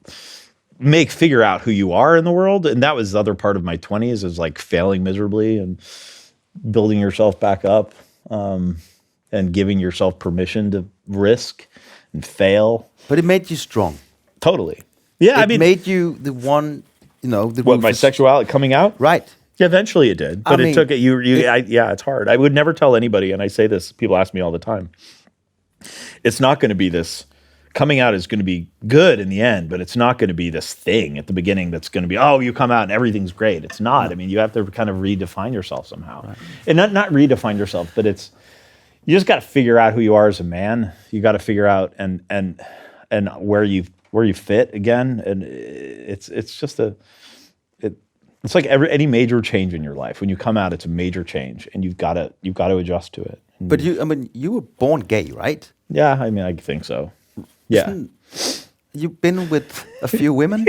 figure out who you are in the world. And that was the other part of my 20s, is like failing miserably and building yourself back up, and giving yourself permission to risk and fail. But it made you strong. Totally. Yeah. It made you the one, my sexuality coming out? Right. Yeah, eventually it did. But it took it. It's hard. I would never tell anybody, and I say this, people ask me all the time, it's not going to be this, coming out is going to be good in the end, but it's not going to be this thing at the beginning that's going to be, oh, you come out and everything's great. It's not. I mean, you have to kind of redefine yourself somehow. Right. And not redefine yourself, but you just got to figure out who you are as a man. You got to figure out and where you fit again. And it's just it's like any major change in your life. When you come out, it's a major change, and you've got to adjust to it. But you were born gay, right? Yeah, I mean, I think so. Yeah. You've been with a few women?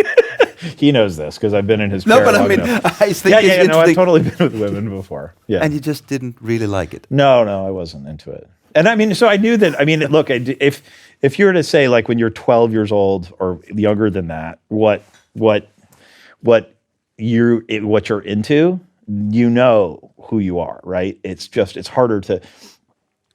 He knows this because I've been in his chair. No, but I mean, I think I've totally been with women before. Yeah. And you just didn't really like it? No, I wasn't into it. And I mean, so I knew that, I mean, look, if you were to say, like, when you're 12 years old or younger than that, what you're into, who you are, right? It's harder to,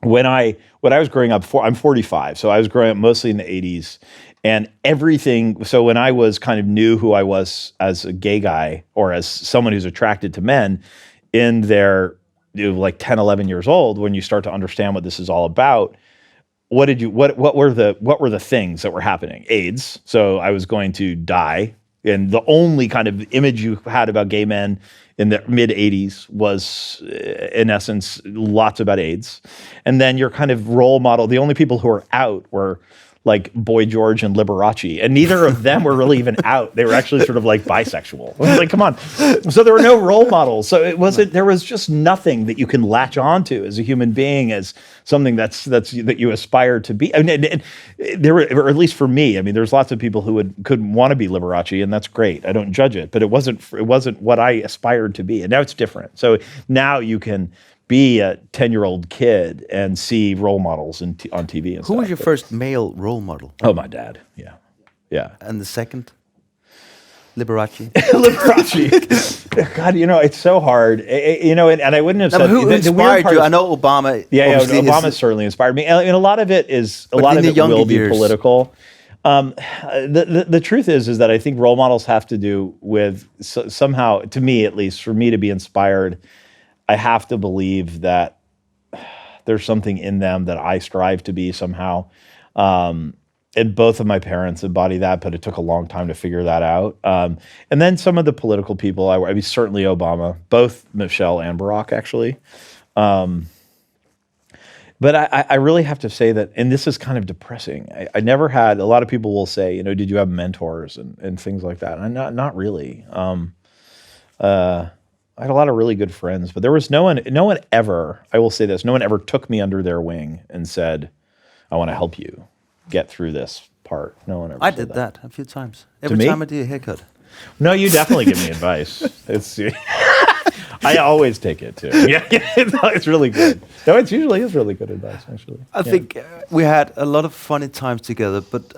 when I was growing up, I'm 45, so I was growing up mostly in the 80s, and everything, so when I was kind of knew who I was as a gay guy, or as someone who's attracted to men, in their, like 10, 11 years old, when you start to understand what this is all about, what were the things that were happening? AIDS, so I was going to die. And the only kind of image you had about gay men in the mid 80s was, in essence, lots about AIDS. And then your kind of role model, the only people who were out were like Boy George and Liberace. And neither of them were really even out. They were actually sort of like bisexual. I was like, come on. So there were no role models. So there was just nothing that you can latch onto as a human being, as something that you aspire to be. And there were, or at least for me, I mean, there's lots of people who could want to be Liberace, and that's great. I don't judge it, but it wasn't what I aspired to be. And now it's different. So now you can be a 10-year-old kid and see role models on TV and stuff. Who was your first male role model? Oh, my dad. Yeah. And the second? Liberace. Liberace. God, it's so hard. And I wouldn't have said. Who inspired you? I know Obama. Yeah, Obama certainly inspired me. And a lot of it will be political. The truth is that I think role models have to do with somehow, to me at least, for me to be inspired, I have to believe that there's something in them that I strive to be somehow. And both of my parents embody that, but it took a long time to figure that out. And then some of the political people, I mean, certainly Obama, both Michelle and Barack, actually. But I really have to say that, and this is kind of depressing, I never had, a lot of people will say, did you have mentors and things like that? And not really. I had a lot of really good friends, but there was no one ever, I will say this, no one ever took me under their wing and said, I want to help you get through this part. No one ever I said did that a few times. Every time I do a haircut. No, you definitely give me advice. I always take it too. Yeah, it's really good. No, it usually is really good advice, actually. I think we had a lot of funny times together, but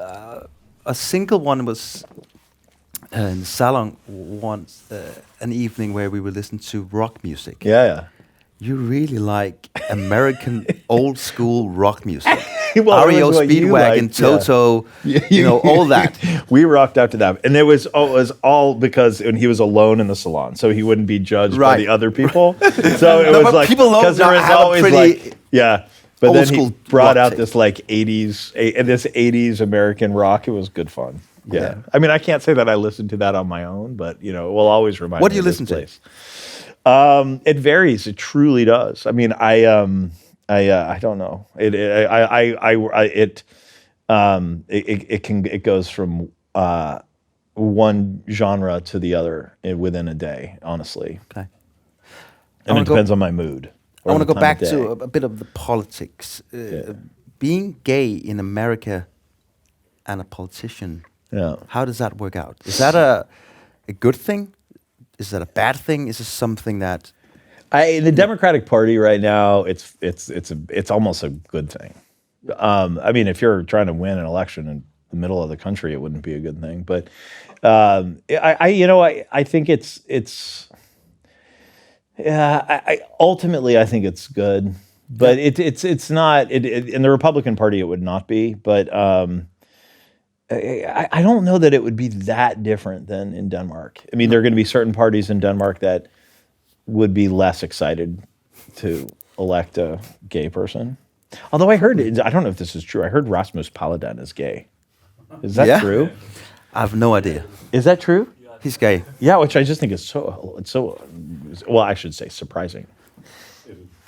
a single one was in the salon once, an evening where we would listen to rock music. Yeah. You really like American old school rock music. Well, REO Speedwagon, Toto, all that. We rocked out to that. And it was all because he was alone in the salon, so he wouldn't be judged by the other people. So it was like, because there was always like, but then he brought out this like 80s American rock. It was good fun. Yeah. I mean, I can't say that I listened to that on my own, but it will always remind me. What do you listen to? It varies. It truly does. I mean, I don't know. It goes from one genre to the other within a day, honestly. Okay. And it depends on my mood. I want to go back to a bit of the politics. Being gay in America and a politician, how does that work out? Is that a good thing? is that a bad thing? Is it something that the Democratic Party right now, it's almost a good thing. I mean, if you're trying to win an election in the middle of the country, it wouldn't be a good thing. But I think ultimately I think it's good. But it's not. In the Republican Party, it would not be. But I don't know that it would be that different than in Denmark. I mean, there are going to be certain parties in Denmark that would be less excited to elect a gay person. Although I heard, I don't know if this is true, I heard Rasmus Paludan is gay. Is that true? I have no idea. Is that true? He's gay. Yeah, which I just think is well, I should say surprising.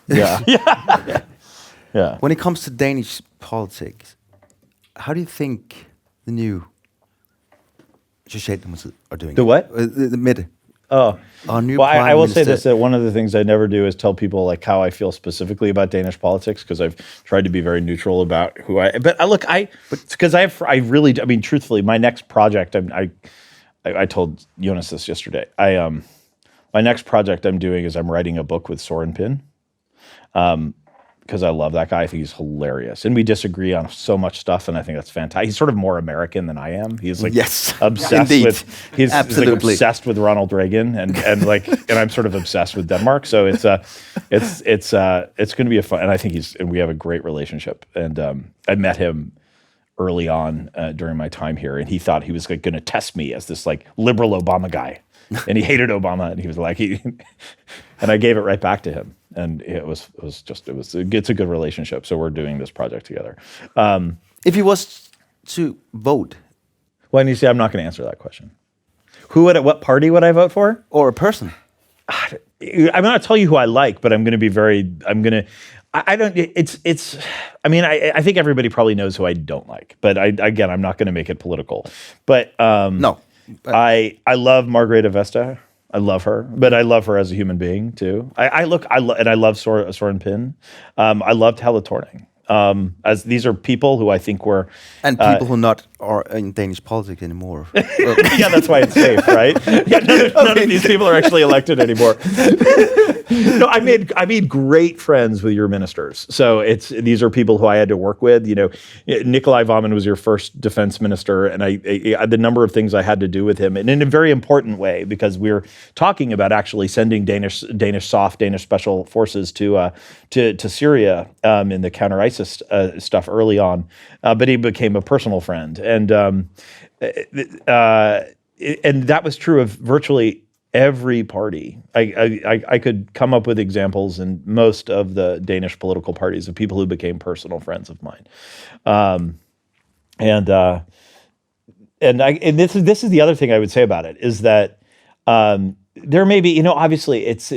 Yeah. Yeah. When it comes to Danish politics, how do you think the new Socialdemokratiet are doing? The what? The Midte. Oh. Our new well, I will minister. say this, that one of the things I never do is tell people like how I feel specifically about Danish politics, because I've tried to be very neutral about who truthfully, my next project, I told Jonas this yesterday. My next project I'm doing is I'm writing a book with Søren Pind. Because I love that guy. I think he's hilarious. And we disagree on so much stuff, and I think that's fantastic. He's sort of more American than I am. He's like obsessed with he's like obsessed with Ronald Reagan and I'm sort of obsessed with Denmark. So it's going to be a fun, and I think we have a great relationship. And I met him early on during my time here, and he thought he was going to test me as this like liberal Obama guy. And he hated Obama, and he was like, and I gave it right back to him, and it's a good relationship. So we're doing this project together. If he was to vote, well, and you see, I'm not going to answer that question. What party would I vote for? Or a person? I'm going to tell you who I like, but I'm going to be I think everybody probably knows who I don't like, but I'm not going to make it political. But no. I love Margrethe Vestager. I love her, but I love her as a human being too. I love Søren Pind. I loved Helle Thorning. As these are people who I think were people who not are in Danish politics anymore. Yeah, that's why it's safe, right? Yeah, none of these people are actually elected anymore. No, I made great friends with your ministers. So these are people who I had to work with. You know, Nikolai Vammen was your first defense minister, and I the number of things I had to do with him, and in a very important way, because we're talking about actually sending Danish special forces to Syria in the counter ISIS stuff early on. But he became a personal friend, and that was true of virtually every party. I could come up with examples in most of the Danish political parties of people who became personal friends of mine. And this is the other thing I would say about it, is that there may be, obviously it's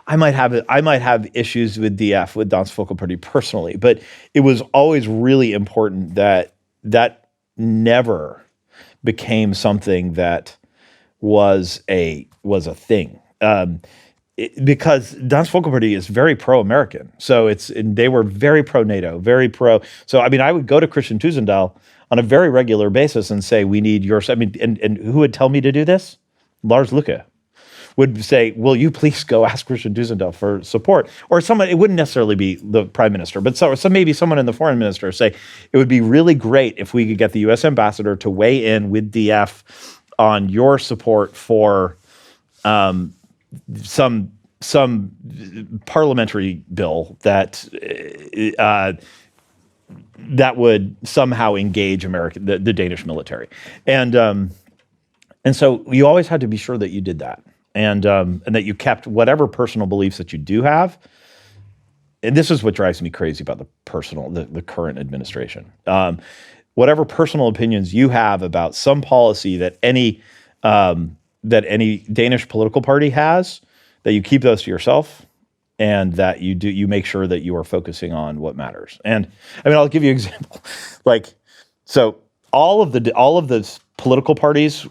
I might have issues with DF, with Dansk Folkeparti personally, but it was always really important that never became something that was a thing, because Dansk Folkeparti is very pro-American. So they were very pro-NATO, very pro. So I would go to Christian Tusindahl on a very regular basis and say, we need your. And who would tell me to do this? Lars Løkke would say, will you please go ask Christian Tusindahl for support? Or someone, it wouldn't necessarily be the prime minister, but maybe someone in the foreign minister say, it would be really great if we could get the U.S. ambassador to weigh in with DF on your support for some parliamentary bill that would somehow engage the Danish military. And so you always had to be sure that you did that. And that you kept whatever personal beliefs that you do have. And this is what drives me crazy about the current administration. Whatever personal opinions you have about some policy that any Danish political party has, that you keep those to yourself, and that you make sure that you are focusing on what matters. And I'll give you an example. So all of the political parties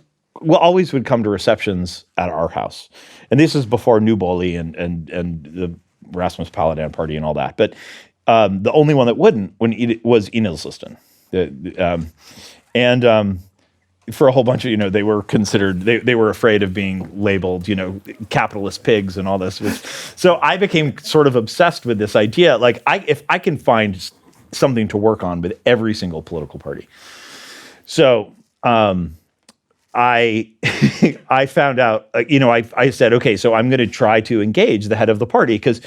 always would come to receptions at our house. And this is before New Bolig and the Rasmus Paludan party and all that. But the only one that wouldn't was Enhedslisten. for a whole bunch of, they were considered, they were afraid of being labeled, capitalist pigs and all this. So I became sort of obsessed with this idea. Like, if I can find something to work on with every single political party. So I found out, I said, okay, so I'm going to try to engage the head of the party because,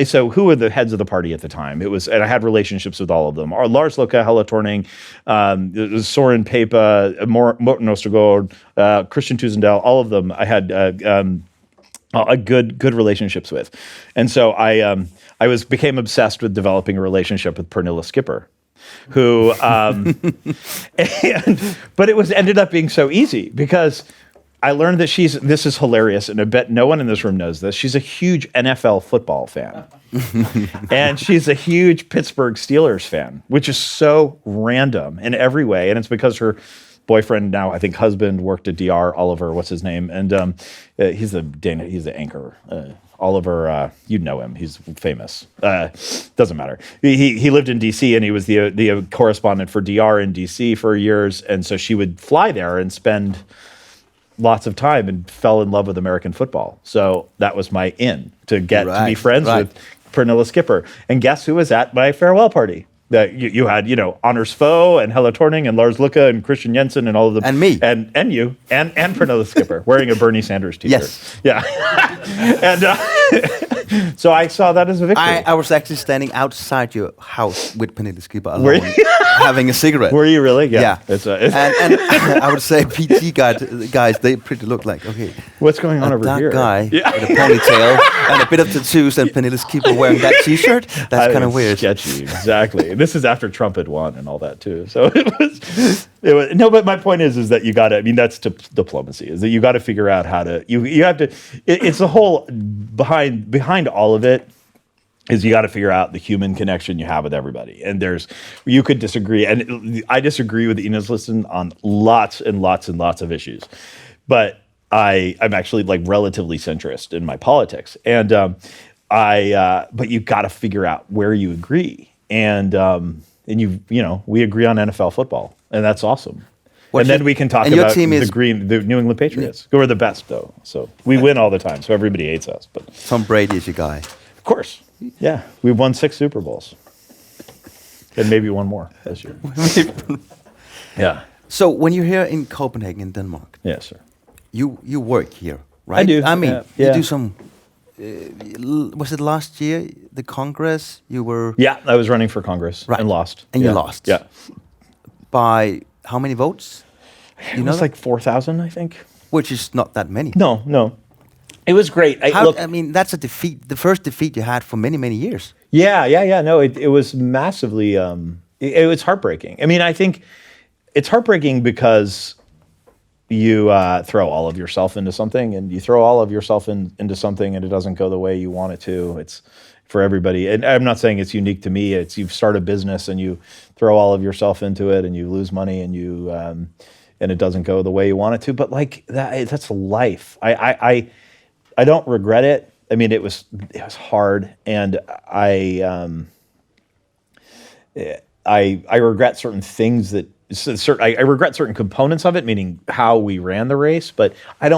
so who were the heads of the party at the time? And I had relationships with all of them. Lars Løkke, Helle Thorning, Søren Pape, Morten Østergaard, Christian Tusindal, all of them I had good relationships with. And so I became obsessed with developing a relationship with Pernille Skipper, who, but it ended up being so easy because I learned that this is hilarious, and I bet no one in this room knows this. She's a huge NFL football fan. And she's a huge Pittsburgh Steelers fan, which is so random in every way. And it's because her boyfriend, now I think husband, worked at DR, Oliver, what's his name? And he's the anchor. Oliver, you'd know him. He's famous. Doesn't matter. He lived in D.C. and he was the correspondent for DR in D.C. for years. And so she would fly there and spend lots of time and fell in love with American football. So that was my in to get to be friends with Pernille Skipper. And guess who was at my farewell party? That you had, Anders Fogh and Helle Thorning and Lars Løkke and Christian Jensen and all of them. And me. And you. And Pernille Skipper wearing a Bernie Sanders t-shirt. Yes. Yeah. And so I saw that as a victory. I was actually standing outside your house with Pernille Skipper alone, having a cigarette. Were you really? Yeah. And I would say PT guys, they pretty look like, okay. What's going on over here? That guy with a ponytail and a bit of tattoos and Pernille Skipper wearing that t-shirt. That's kind of weird. Sketchy, exactly. This is after Trump had won and all that too. So it was no, but my point is that you got to, that's diplomacy, is that you got to figure out how to, you have to, it's the whole behind all of it is you got to figure out the human connection you have with everybody. And you could disagree. And I disagree with Ines Listen on lots and lots and lots of issues, but I'm actually like relatively centrist in my politics. And, but you got to figure out where you agree. And we agree on NFL football, and that's awesome. And then we can talk about the New England Patriots, who are the best, though. So we win all the time, so everybody hates us. But Tom Brady is your guy. Of course. Yeah. We've won 6 Super Bowls. And maybe one more this year. Yeah. So when you're here in Copenhagen, in Denmark, yes, sir. You work here, right? I do. I mean, you do some... was it last year, the Congress? You were... Yeah, I was running for Congress and lost. And you lost. Yeah. By how many votes? It was like 4,000, I think. Which is not that many. No. It was great. That's a defeat, the first defeat you had for many, many years. Yeah. No, it was massively... it was heartbreaking. I mean, I think it's heartbreaking because... you throw all of yourself into something, and you throw all of yourself into something, and it doesn't go the way you want it to. It's for everybody. And I'm not saying it's unique to me. It's you start a business and you throw all of yourself into it, and you lose money, and you and it doesn't go the way you want it to. But like that's life. I don't regret it. I mean, it was hard, and I regret certain things that. I regret certain components of it, meaning how we ran the race, but I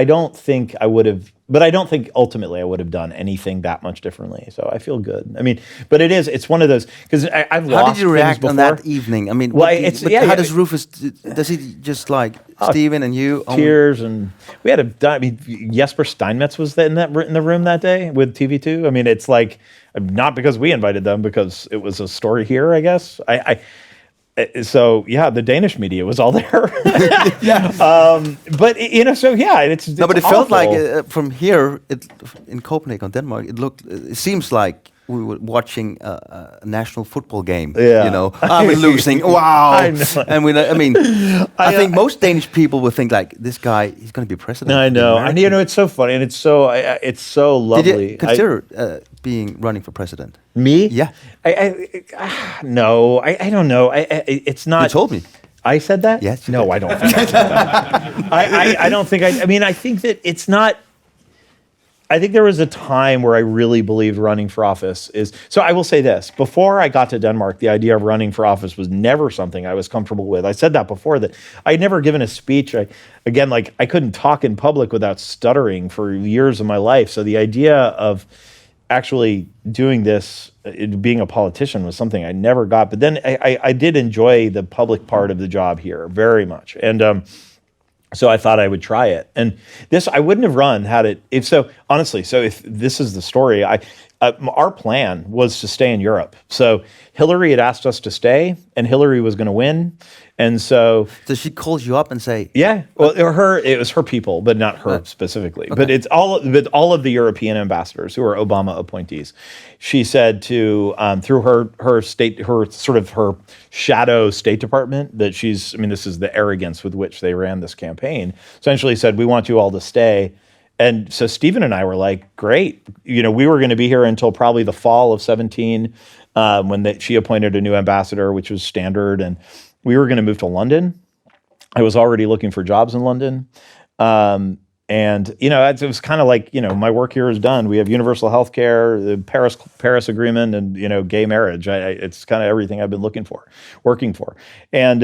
don't think I would have. But I don't think ultimately I would have done anything that much differently. So I feel good. I mean, but it's one of those because I've lost. How did you react on that evening? I mean, how does Rufus? Does he just like Steven and you? Tears and we had Jesper Steinmetz was in the room that day with TV2. I mean, it's like not because we invited them, because it was a story here, I guess. So yeah, the Danish media was all there. But it's no, but it awful. felt like from here in Copenhagen, Denmark. It seems like we were watching a national football game. Yeah. You know, are we losing? Wow! And I think most Danish people would think like, this guy, he's going to be president. I know, and it's so funny, and it's so lovely. Did you consider running for president? Me? Yeah. No, I don't know. It's not. You told me. I said that? Yes. No, I don't think I said that. I don't think I mean, I think that it's not. I think there was a time where I really believed running for office is, so I will say this, before I got to Denmark, the idea of running for office was never something I was comfortable with. I said that before, that I had never given a speech. I couldn't talk in public without stuttering for years of my life. So the idea of actually doing this, being a politician, was something I never got. But then I did enjoy the public part of the job here very much. And so I thought I would try it. And this, I wouldn't have run had it, if this is the story, our plan was to stay in Europe. So Hillary had asked us to stay, and Hillary was going to win. And so she calls you up and say, yeah, well, it was her people, but not her specifically. Okay. But it's all of the European ambassadors who are Obama appointees. She said to through her shadow State Department that this is the arrogance with which they ran this campaign. Essentially said, we want you all to stay. And so Stephen and I were like, great. We were going to be here until probably the fall of 2017 when she appointed a new ambassador, which was standard. And we were going to move to London. I was already looking for jobs in London. And, it was kind of like, my work here is done. We have universal health care, the Paris Agreement, and, gay marriage. It's kind of everything I've been working for. And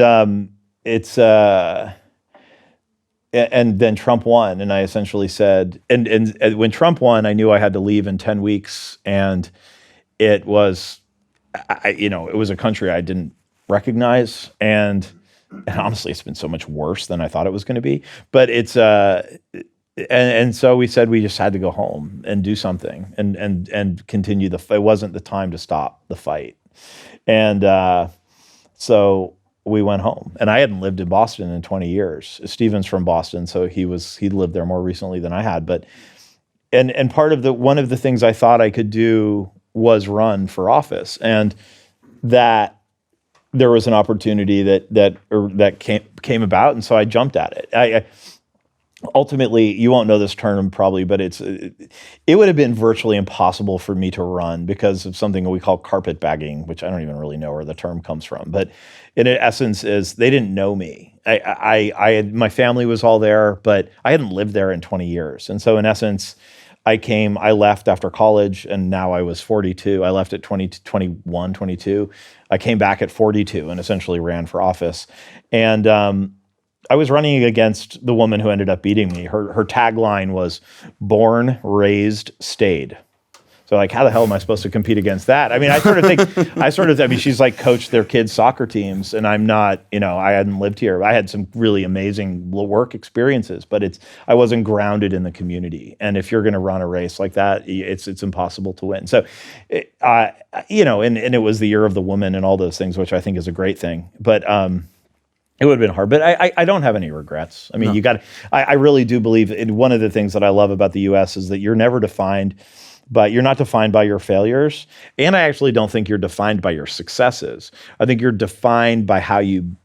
and then Trump won, and I essentially said, and when Trump won, I knew I had to leave in 10 weeks, and it was, it was a country I didn't recognize, and honestly, it's been so much worse than I thought it was going to be. But it's, and so we said we just had to go home and do something, and continue it wasn't the time to stop the fight, and so we went home. And I hadn't lived in Boston in 20 years. Stephen's from Boston, so he lived there more recently than I had. But and one of the things I thought I could do was run for office, and that there was an opportunity that came about, and so I jumped at it. Ultimately, you won't know this term probably, but it would have been virtually impossible for me to run because of something we call carpet bagging, which I don't even really know where the term comes from. But in essence, is they didn't know me. My family was all there, but I hadn't lived there in 20 years, and so in essence, I left after college, and now I was 42. I left at 21, 22. I came back at 42 and essentially ran for office, and I was running against the woman who ended up beating me. Her tagline was "Born, raised, stayed." So like, how the hell am I supposed to compete against that? I mean, I mean, she's like coached their kids' soccer teams, and I'm not, I hadn't lived here. I had some really amazing work experiences, but I wasn't grounded in the community. And if you're going to run a race like that, it's impossible to win. So, and it was the year of the woman and all those things, which I think is a great thing. But, it would have been hard, but I don't have any regrets. I mean, no. I really do believe one of the things that I love about the U.S. is that you're never defined, but you're not defined by your failures. And I actually don't think you're defined by your successes. I think you're defined by how you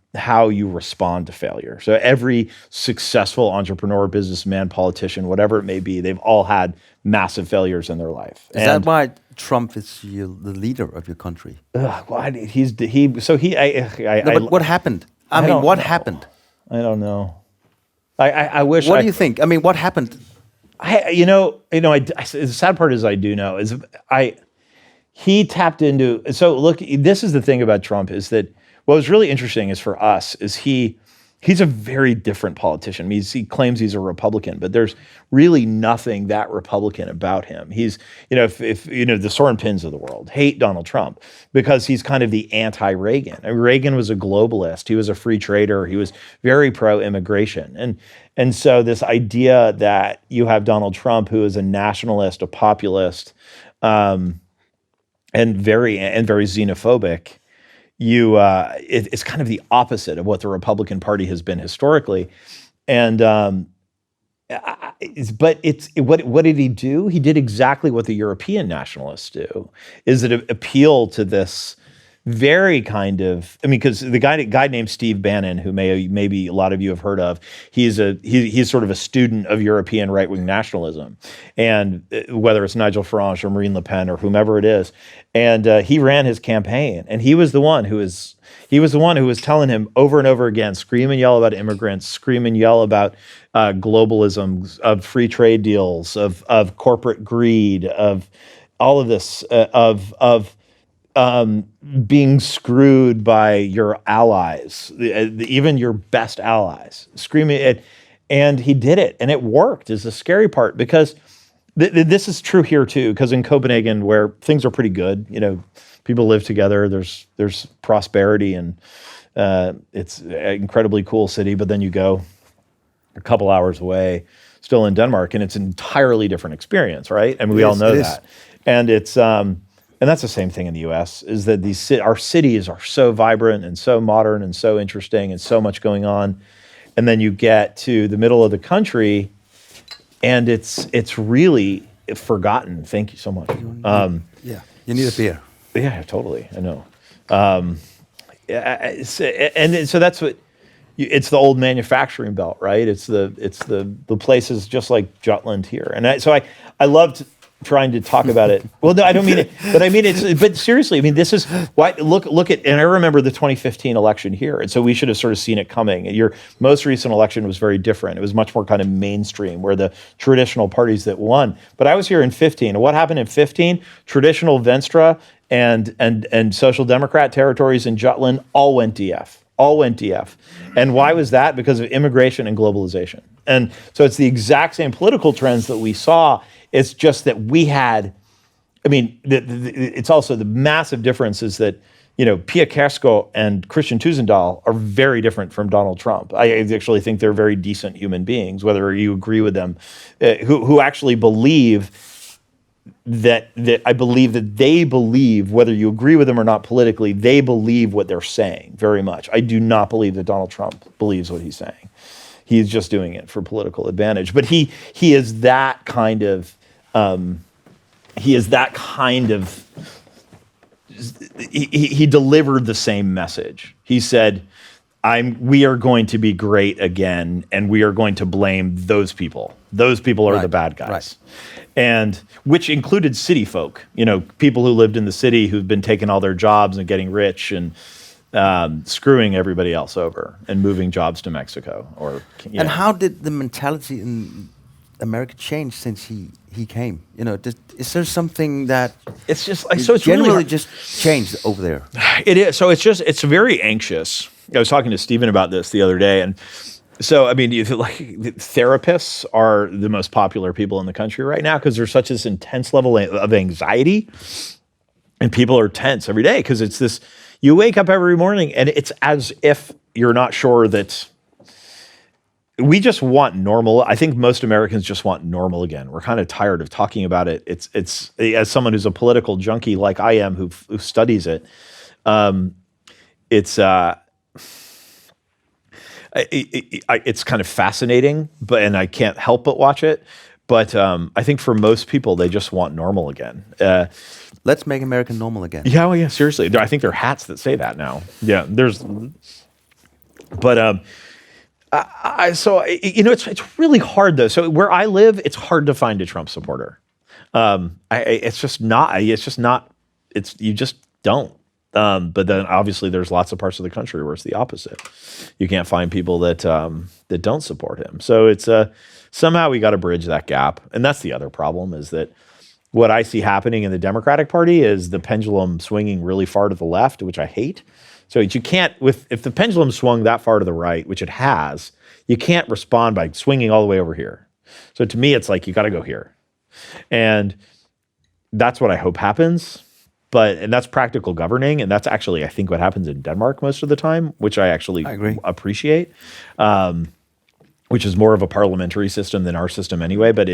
respond to failure. So every successful entrepreneur, businessman, politician, whatever it may be, they've all had massive failures in their life. Is that why Trump is the leader of your country? What happened? What happened? I don't know. I wish. What do you think? I mean, what happened? The sad part is I do know is he tapped into. So look, this is the thing about Trump is that what was really interesting is for us is he's a very different politician. I mean, he claims he's a Republican, but there's really nothing that Republican about him. He's, if the Soren Pins of the world hate Donald Trump because he's kind of the anti-Reagan. I mean, Reagan was a globalist. He was a free trader. He was very pro-immigration. And so this idea that you have Donald Trump, who is a nationalist, a populist, and very xenophobic, it's kind of the opposite of what the Republican Party has been historically. And what did he do? He did exactly what the European nationalists do, is it appeal to this very kind of, I mean, because the guy named Steve Bannon, who maybe a lot of you have heard of, he's sort of a student of European right-wing nationalism, and whether it's Nigel Farage or Marine Le Pen or whomever it is, and he ran his campaign, and he was the one who was telling him over and over again, scream and yell about immigrants, scream and yell about globalism, of free trade deals, of corporate greed, of all of this, of being screwed by your allies, even your best allies, screaming it. And he did it, and it worked, is the scary part, because this is true here too, because in Copenhagen, where things are pretty good, people live together, there's prosperity, and it's an incredibly cool city, but then you go a couple hours away, still in Denmark, and it's an entirely different experience, right? I mean, we all know that. And it's and that's the same thing in the U.S., is that our cities are so vibrant and so modern and so interesting and so much going on. And then you get to the middle of the country, and it's really forgotten. Thank you so much. Yeah, you need a beer. Yeah, totally. I know. And so that's what. It's the old manufacturing belt, right? It's the places just like Jutland here, and so I loved trying to talk about it. Well, no, I don't mean it, but I mean it's. But seriously, I mean this is why. Look at, and I remember the 2015 election here, and so we should have sort of seen it coming. Your most recent election was very different. It was much more kind of mainstream, where the traditional parties that won. But I was here in 15, and what happened in 15? Traditional Venstre and Social Democrat territories in Jutland all went DF. And why was that? Because of immigration and globalization. And so it's the exact same political trends that we saw. It's just that we had, I mean, it's also the massive difference is that, Pia Kærsgaard and Christian Tusindahl are very different from Donald Trump. I actually think they're very decent human beings, whether you agree with them, who actually believe that they believe, whether you agree with them or not politically, they believe what they're saying very much. I do not believe that Donald Trump believes what he's saying. He's just doing it for political advantage. But he is that kind of he delivered the same message. He said, we are going to be great again, and we are going to blame those people. Those people are the bad guys. Right. And which included city folk, people who lived in the city who've been taking all their jobs and getting rich and screwing everybody else over and moving jobs to Mexico. And how did the mentality in America change since he came? Is there something that it's generally really just changed over there? It is. So it's very anxious. I was talking to Stephen about this the other day, and so, I mean, therapists are the most popular people in the country right now because there's such this intense level of anxiety, and people are tense every day because it's this, you wake up every morning and it's as if you're not sure that we just want normal. I think most Americans just want normal again. We're kind of tired of talking about it. It's as someone who's a political junkie like I am who studies it, it's kind of fascinating, and I can't help but watch it. But I think for most people, they just want normal again. Let's make America normal again. Yeah, well, yeah, seriously. I think there are hats that say that now. Yeah, it's really hard though. So where I live, it's hard to find a Trump supporter. You just don't. But then obviously there's lots of parts of the country where it's the opposite. You can't find people that don't support him. So it's somehow we got to bridge that gap. And that's the other problem, is that what I see happening in the Democratic Party is the pendulum swinging really far to the left, which I hate. So you can't, if the pendulum swung that far to the right, which it has, you can't respond by swinging all the way over here. So to me, it's like, you got to go here. And that's what I hope happens. And that's practical governing, and that's actually, I think, what happens in Denmark most of the time, which I actually appreciate, which is more of a parliamentary system than our system anyway. But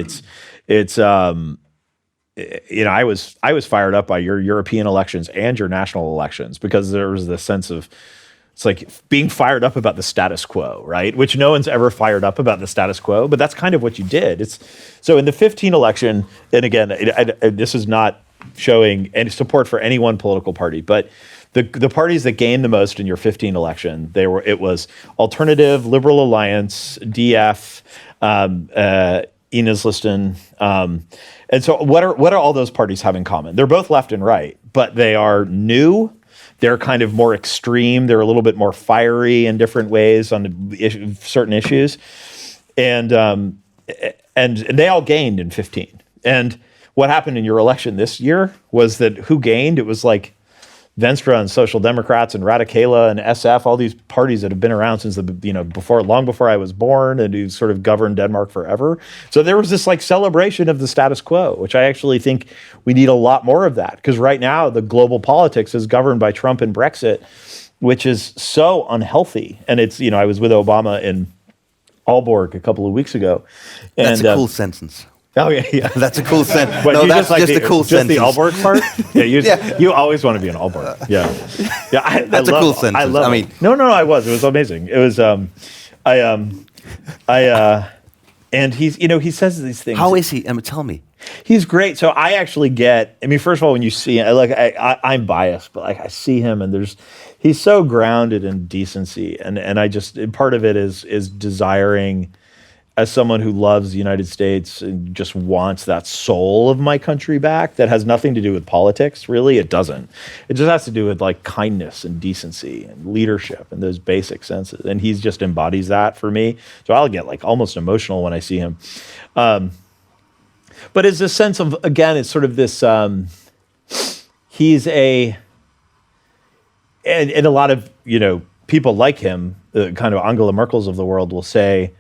I was fired up by your European elections and your national elections, because there was this sense of, it's like being fired up about the status quo, right? Which no one's ever fired up about the status quo, but that's kind of what you did. So in the 2015 election, and again, this is not showing any support for any one political party, but the parties that gained the most in your 2015 election, it was Alternative, Liberal Alliance, DF, Ines Liston. And so what are all those parties have in common? They're both left and right, but they are new. They're kind of more extreme. They're a little bit more fiery in different ways on certain issues. And they all gained in 2015. And what happened in your election this year was that who gained? It was like Venstre and Social Democrats and Radikale and SF, all these parties that have been around since long before I was born, and who sort of governed Denmark forever. So there was this like celebration of the status quo, which I actually think we need a lot more of that, because right now the global politics is governed by Trump and Brexit, which is so unhealthy. And it's, I was with Obama in Aalborg a couple of weeks ago. And, that's a cool sentence. Oh yeah. That's a cool sentence. But no, that's just a cool just sentence. Just the Aalborg part? Yeah, you always want to be an Aalborg. Yeah. That's a cool sentence. I love it. No, it was amazing. It was, and he's, he says these things. How is he? Tell me. He's great. So I actually first of all, when you see him, I'm biased, but I see him and he's so grounded in decency. And I just, part of it is desiring, as someone who loves the United States and just wants that soul of my country back, that has nothing to do with politics, really. It doesn't. It just has to do with like kindness and decency and leadership and those basic senses. And he just embodies that for me. So I'll get like almost emotional when I see him. But it's this sense of, again, it's sort of this, he's and a lot of, people like him, the kind of Angela Merkels of the world will say,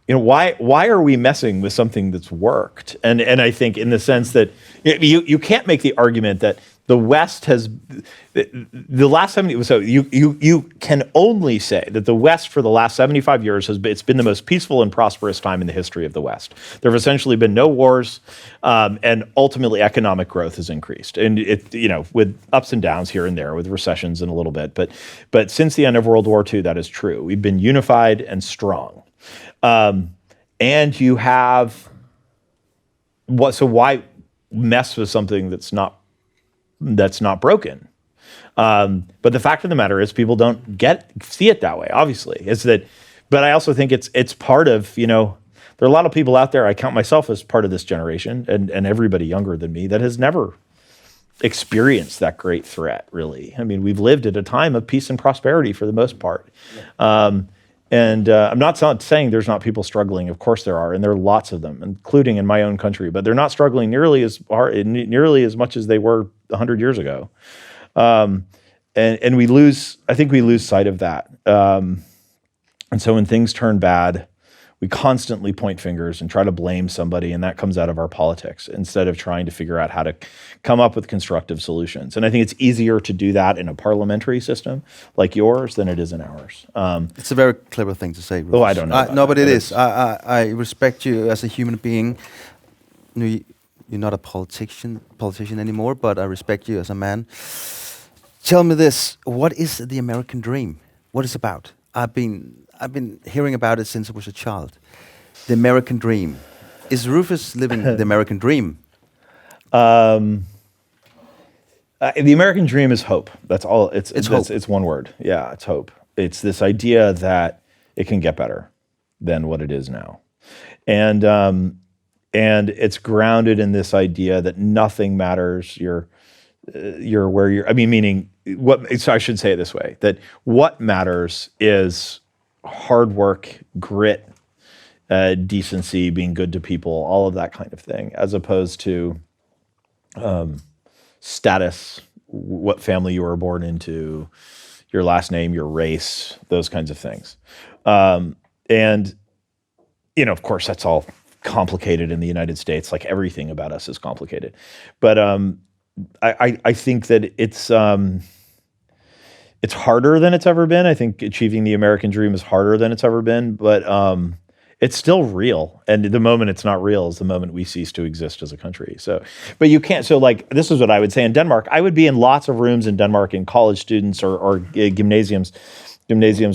why are we messing with something that's worked? And I think in the sense that you can't make the argument that the West has the last 70. So you can only say that the West for the last 75 years it's been the most peaceful and prosperous time in the history of the West. There have essentially been no wars, and ultimately economic growth has increased. And it with ups and downs here and there, with recessions in a little bit, but since the end of World War II, that is true. We've been unified and strong. And you have so why mess with something that's not broken? But the fact of the matter is people don't see it that way, obviously. But I also think it's part of, there are a lot of people out there, I count myself as part of this generation and everybody younger than me that has never experienced that great threat, really. I mean, we've lived at a time of peace and prosperity for the most part. Yeah. And I'm not saying there's not people struggling. Of course there are, and there are lots of them, including in my own country. But they're not struggling nearly as much as they were 100 years ago. And I think we lose sight of that. And so when things turn bad, we constantly point fingers and try to blame somebody, and that comes out of our politics instead of trying to figure out how to come up with constructive solutions. And I think it's easier to do that in a parliamentary system like yours than it is in ours. It's a very clever thing to say, Rufus. Oh, I don't know. No, but it is. I respect you as a human being. You're not a politician anymore, but I respect you as a man. Tell me this: what is the American dream? What is it about? I've been hearing about it since I was a child. The American dream. Is Rufus living the American dream? The American dream is hope. That's all. It's hope. It's one word. Yeah, it's hope. It's this idea that it can get better than what it is now, and it's grounded in this idea that nothing matters. You're where you're. I mean, meaning what? So I should say it this way: that what matters is hard work, grit, decency, being good to people, all of that kind of thing, as opposed to status, what family you were born into, your last name, your race, those kinds of things. And, of course, that's all complicated in the United States, like everything about us is complicated. But I think that it's harder than it's ever been. I think achieving the American dream is harder than it's ever been, but it's still real. And the moment it's not real is the moment we cease to exist as a country. So, but you can't, so like, this is what I would say in Denmark. I would be in lots of rooms in Denmark in college students or gymnasiums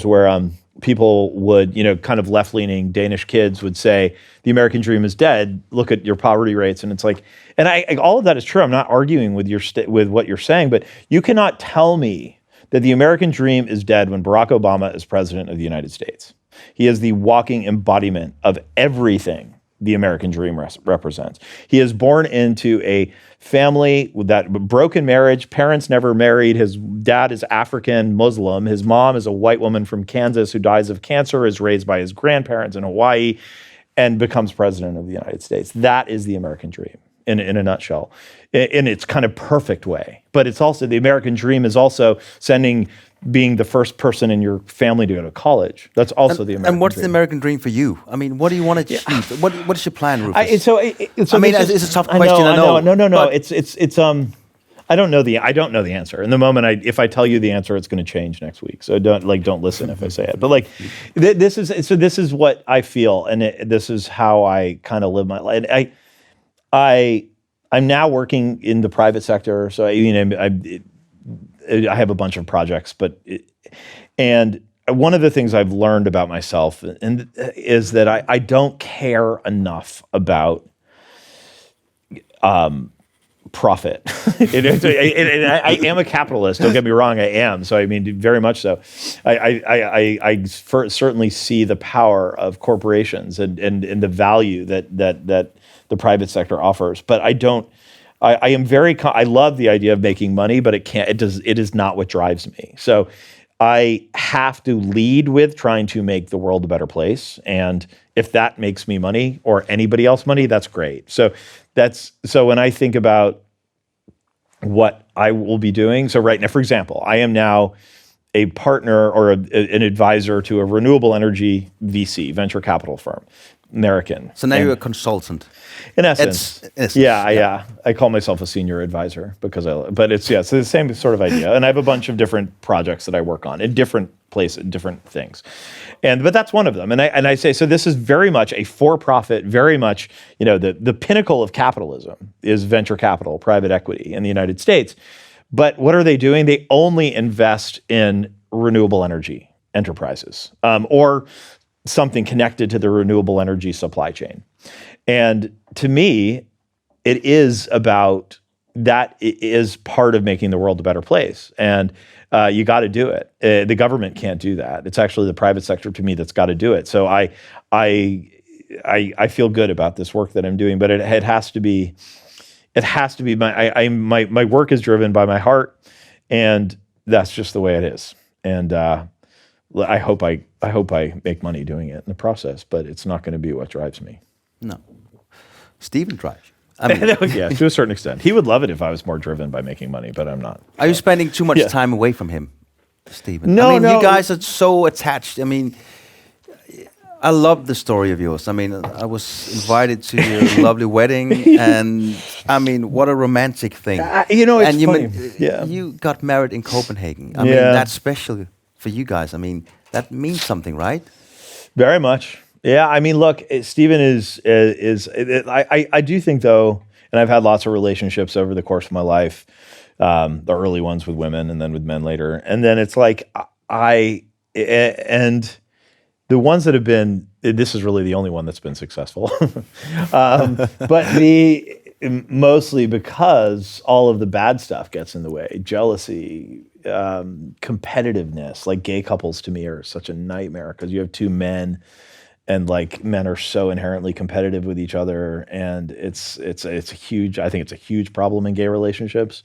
where people would, kind of left-leaning Danish kids would say, the American dream is dead. Look at your poverty rates. And it's like, and all of that is true. I'm not arguing with with what you're saying, but you cannot tell me that the American dream is dead when Barack Obama is president of the United States. He is the walking embodiment of everything the American dream represents. He is born into a family with that broken marriage. Parents never married. His dad is African Muslim. His mom is a white woman from Kansas who dies of cancer, is raised by his grandparents in Hawaii, and becomes president of the United States. That is the American dream in a nutshell, in its kind of perfect way. But it's also, the American dream is also being the first person in your family to go to college. That's also the American dream. And what's the American dream for you? I mean, what do you want to achieve? What is your plan, Rufus? It's a tough question. I know. No. It's I don't know the answer. In the moment, if I tell you the answer, it's going to change next week. So don't listen if I say it. But this is what I feel, and this is how I kind of live my life. I'm now working in the private sector, so I have a bunch of projects, and one of the things I've learned about myself is that I don't care enough about profit. I am a capitalist. Don't get me wrong. I am. So I mean, very much so. I certainly see the power of corporations and the value that the private sector offers, but I don't. I love the idea of making money, but it is not what drives me. So I have to lead with trying to make the world a better place. And if that makes me money or anybody else money, that's great. So when I think about what I will be doing. So right now, for example, I am now a partner or an advisor to a renewable energy VC, venture capital firm, American. So now you're a consultant. In essence. Yeah. I call myself a senior advisor but it's the same sort of idea. And I have a bunch of different projects that I work on in different places, different things. But that's one of them. And I say, so this is very much a for-profit, very much, the pinnacle of capitalism is venture capital, private equity in the United States. But what are they doing? They only invest in renewable energy enterprises, or something connected to the renewable energy supply chain. And to me, it is about that. It is part of making the world a better place. And you got to do it. The government can't do that. It's actually the private sector to me that's got to do it. So I feel good about this work that I'm doing, but it has to be my work is driven by my heart, and that's just the way it is. And I hope I make money doing it in the process, but it's not going to be what drives me. No. Stephen drives. Yeah, to a certain extent. He would love it if I was more driven by making money, but I'm not. Are you spending too much time away from him, Stephen? No. You guys are so attached. I mean, I love the story of yours. I mean, I was invited to your lovely wedding, and I mean, what a romantic thing. It's funny. You got married in Copenhagen. I mean, that's special for you guys. I mean, that means something, right? Very much. Yeah, I mean, look, Stephen is I do think, though, and I've had lots of relationships over the course of my life, the early ones with women and then with men later. And then it's like, and the ones that have been, this is really the only one that's been successful, but mostly because all of the bad stuff gets in the way, jealousy, competitiveness. Like gay couples to me are such a nightmare because you have two men, and like men are so inherently competitive with each other, and it's a huge. I think it's a huge problem in gay relationships,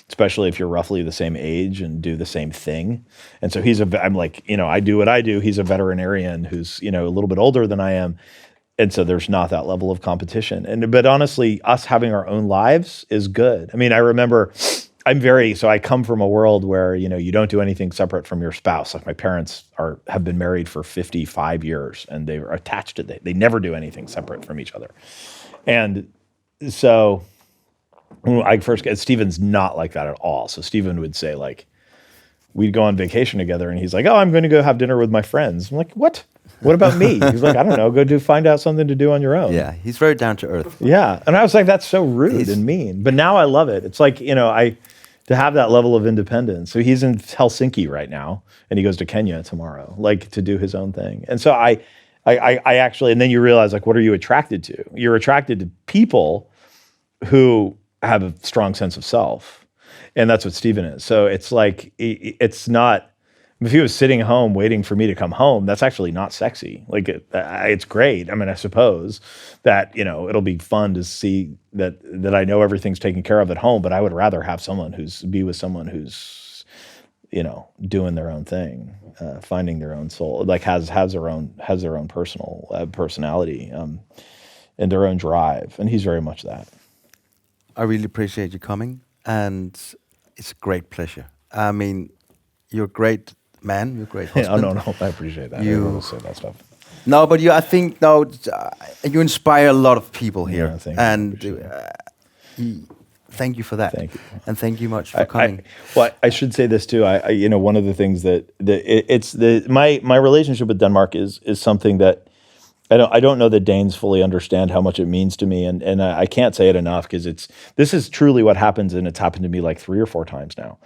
especially if you're roughly the same age and do the same thing. And so I'm like, I do what I do. He's a veterinarian who's a little bit older than I am, and so there's not that level of competition. But honestly, us having our own lives is good. I mean, I remember. I come from a world where, you don't do anything separate from your spouse. Like my parents have been married for 55 years and they are attached to it. They never do anything separate from each other. And so Stephen's not like that at all. So Stephen would say like, we'd go on vacation together and he's like, oh, I'm going to go have dinner with my friends. I'm like, what? What about me? He's like, I don't know, find out something to do on your own. Yeah, he's very down to earth. Yeah. And I was like, that's so rude and mean. But now I love it. It's like, to have that level of independence. So he's in Helsinki right now, and he goes to Kenya tomorrow, like to do his own thing. And so I actually, and then you realize, like, what are you attracted to? You're attracted to people who have a strong sense of self. And that's what Stephen is. So it's like, it's not, if he was sitting home waiting for me to come home, that's actually not sexy. Like, it's great. I mean, I suppose that, you know, it'll be fun to see that I know everything's taken care of at home, but I would rather have someone be with someone who's, you know, doing their own thing, finding their own soul, like has their own personal personality, and their own drive. And he's very much that. I really appreciate you coming, and it's a great pleasure. I mean, you're a great man, you're a great husband. Yeah, no, I appreciate that. You will say that stuff. No, but I think you inspire a lot of people here, and thank you for that. Thank you, and thank you much for coming. I should say this too. You know, one of the things my relationship with Denmark is something that I don't know that Danes fully understand how much it means to me, and I can't say it enough, because this is truly what happens, and it's happened to me like 3 or 4 times now,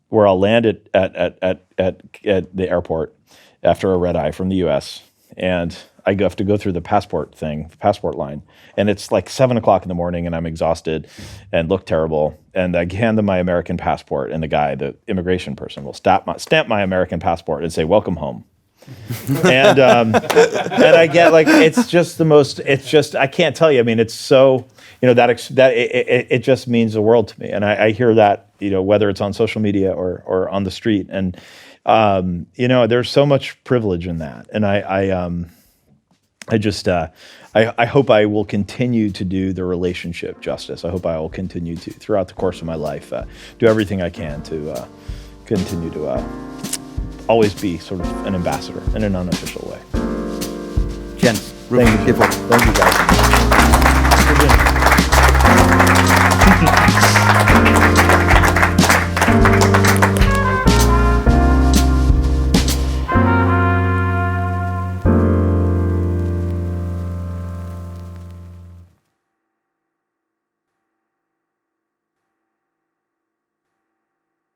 where I'll land at the airport after a red eye from the U.S. and I have to go through the passport line, and it's like 7 o'clock in the morning, and I'm exhausted and look terrible, and I hand them my American passport, and the immigration person will stamp my American passport and say, "Welcome home." and I get, like, it's just I can't tell you. I mean, it's so, you know, that it just means the world to me. And I hear that, you know, whether it's on social media or on the street. And, you know, there's so much privilege in that. And I hope I will continue to do the relationship justice. I hope I will continue to, throughout the course of my life, do everything I can to continue to always be sort of an ambassador in an unofficial way. Jens, Rufus Gifford. Thank you, guys.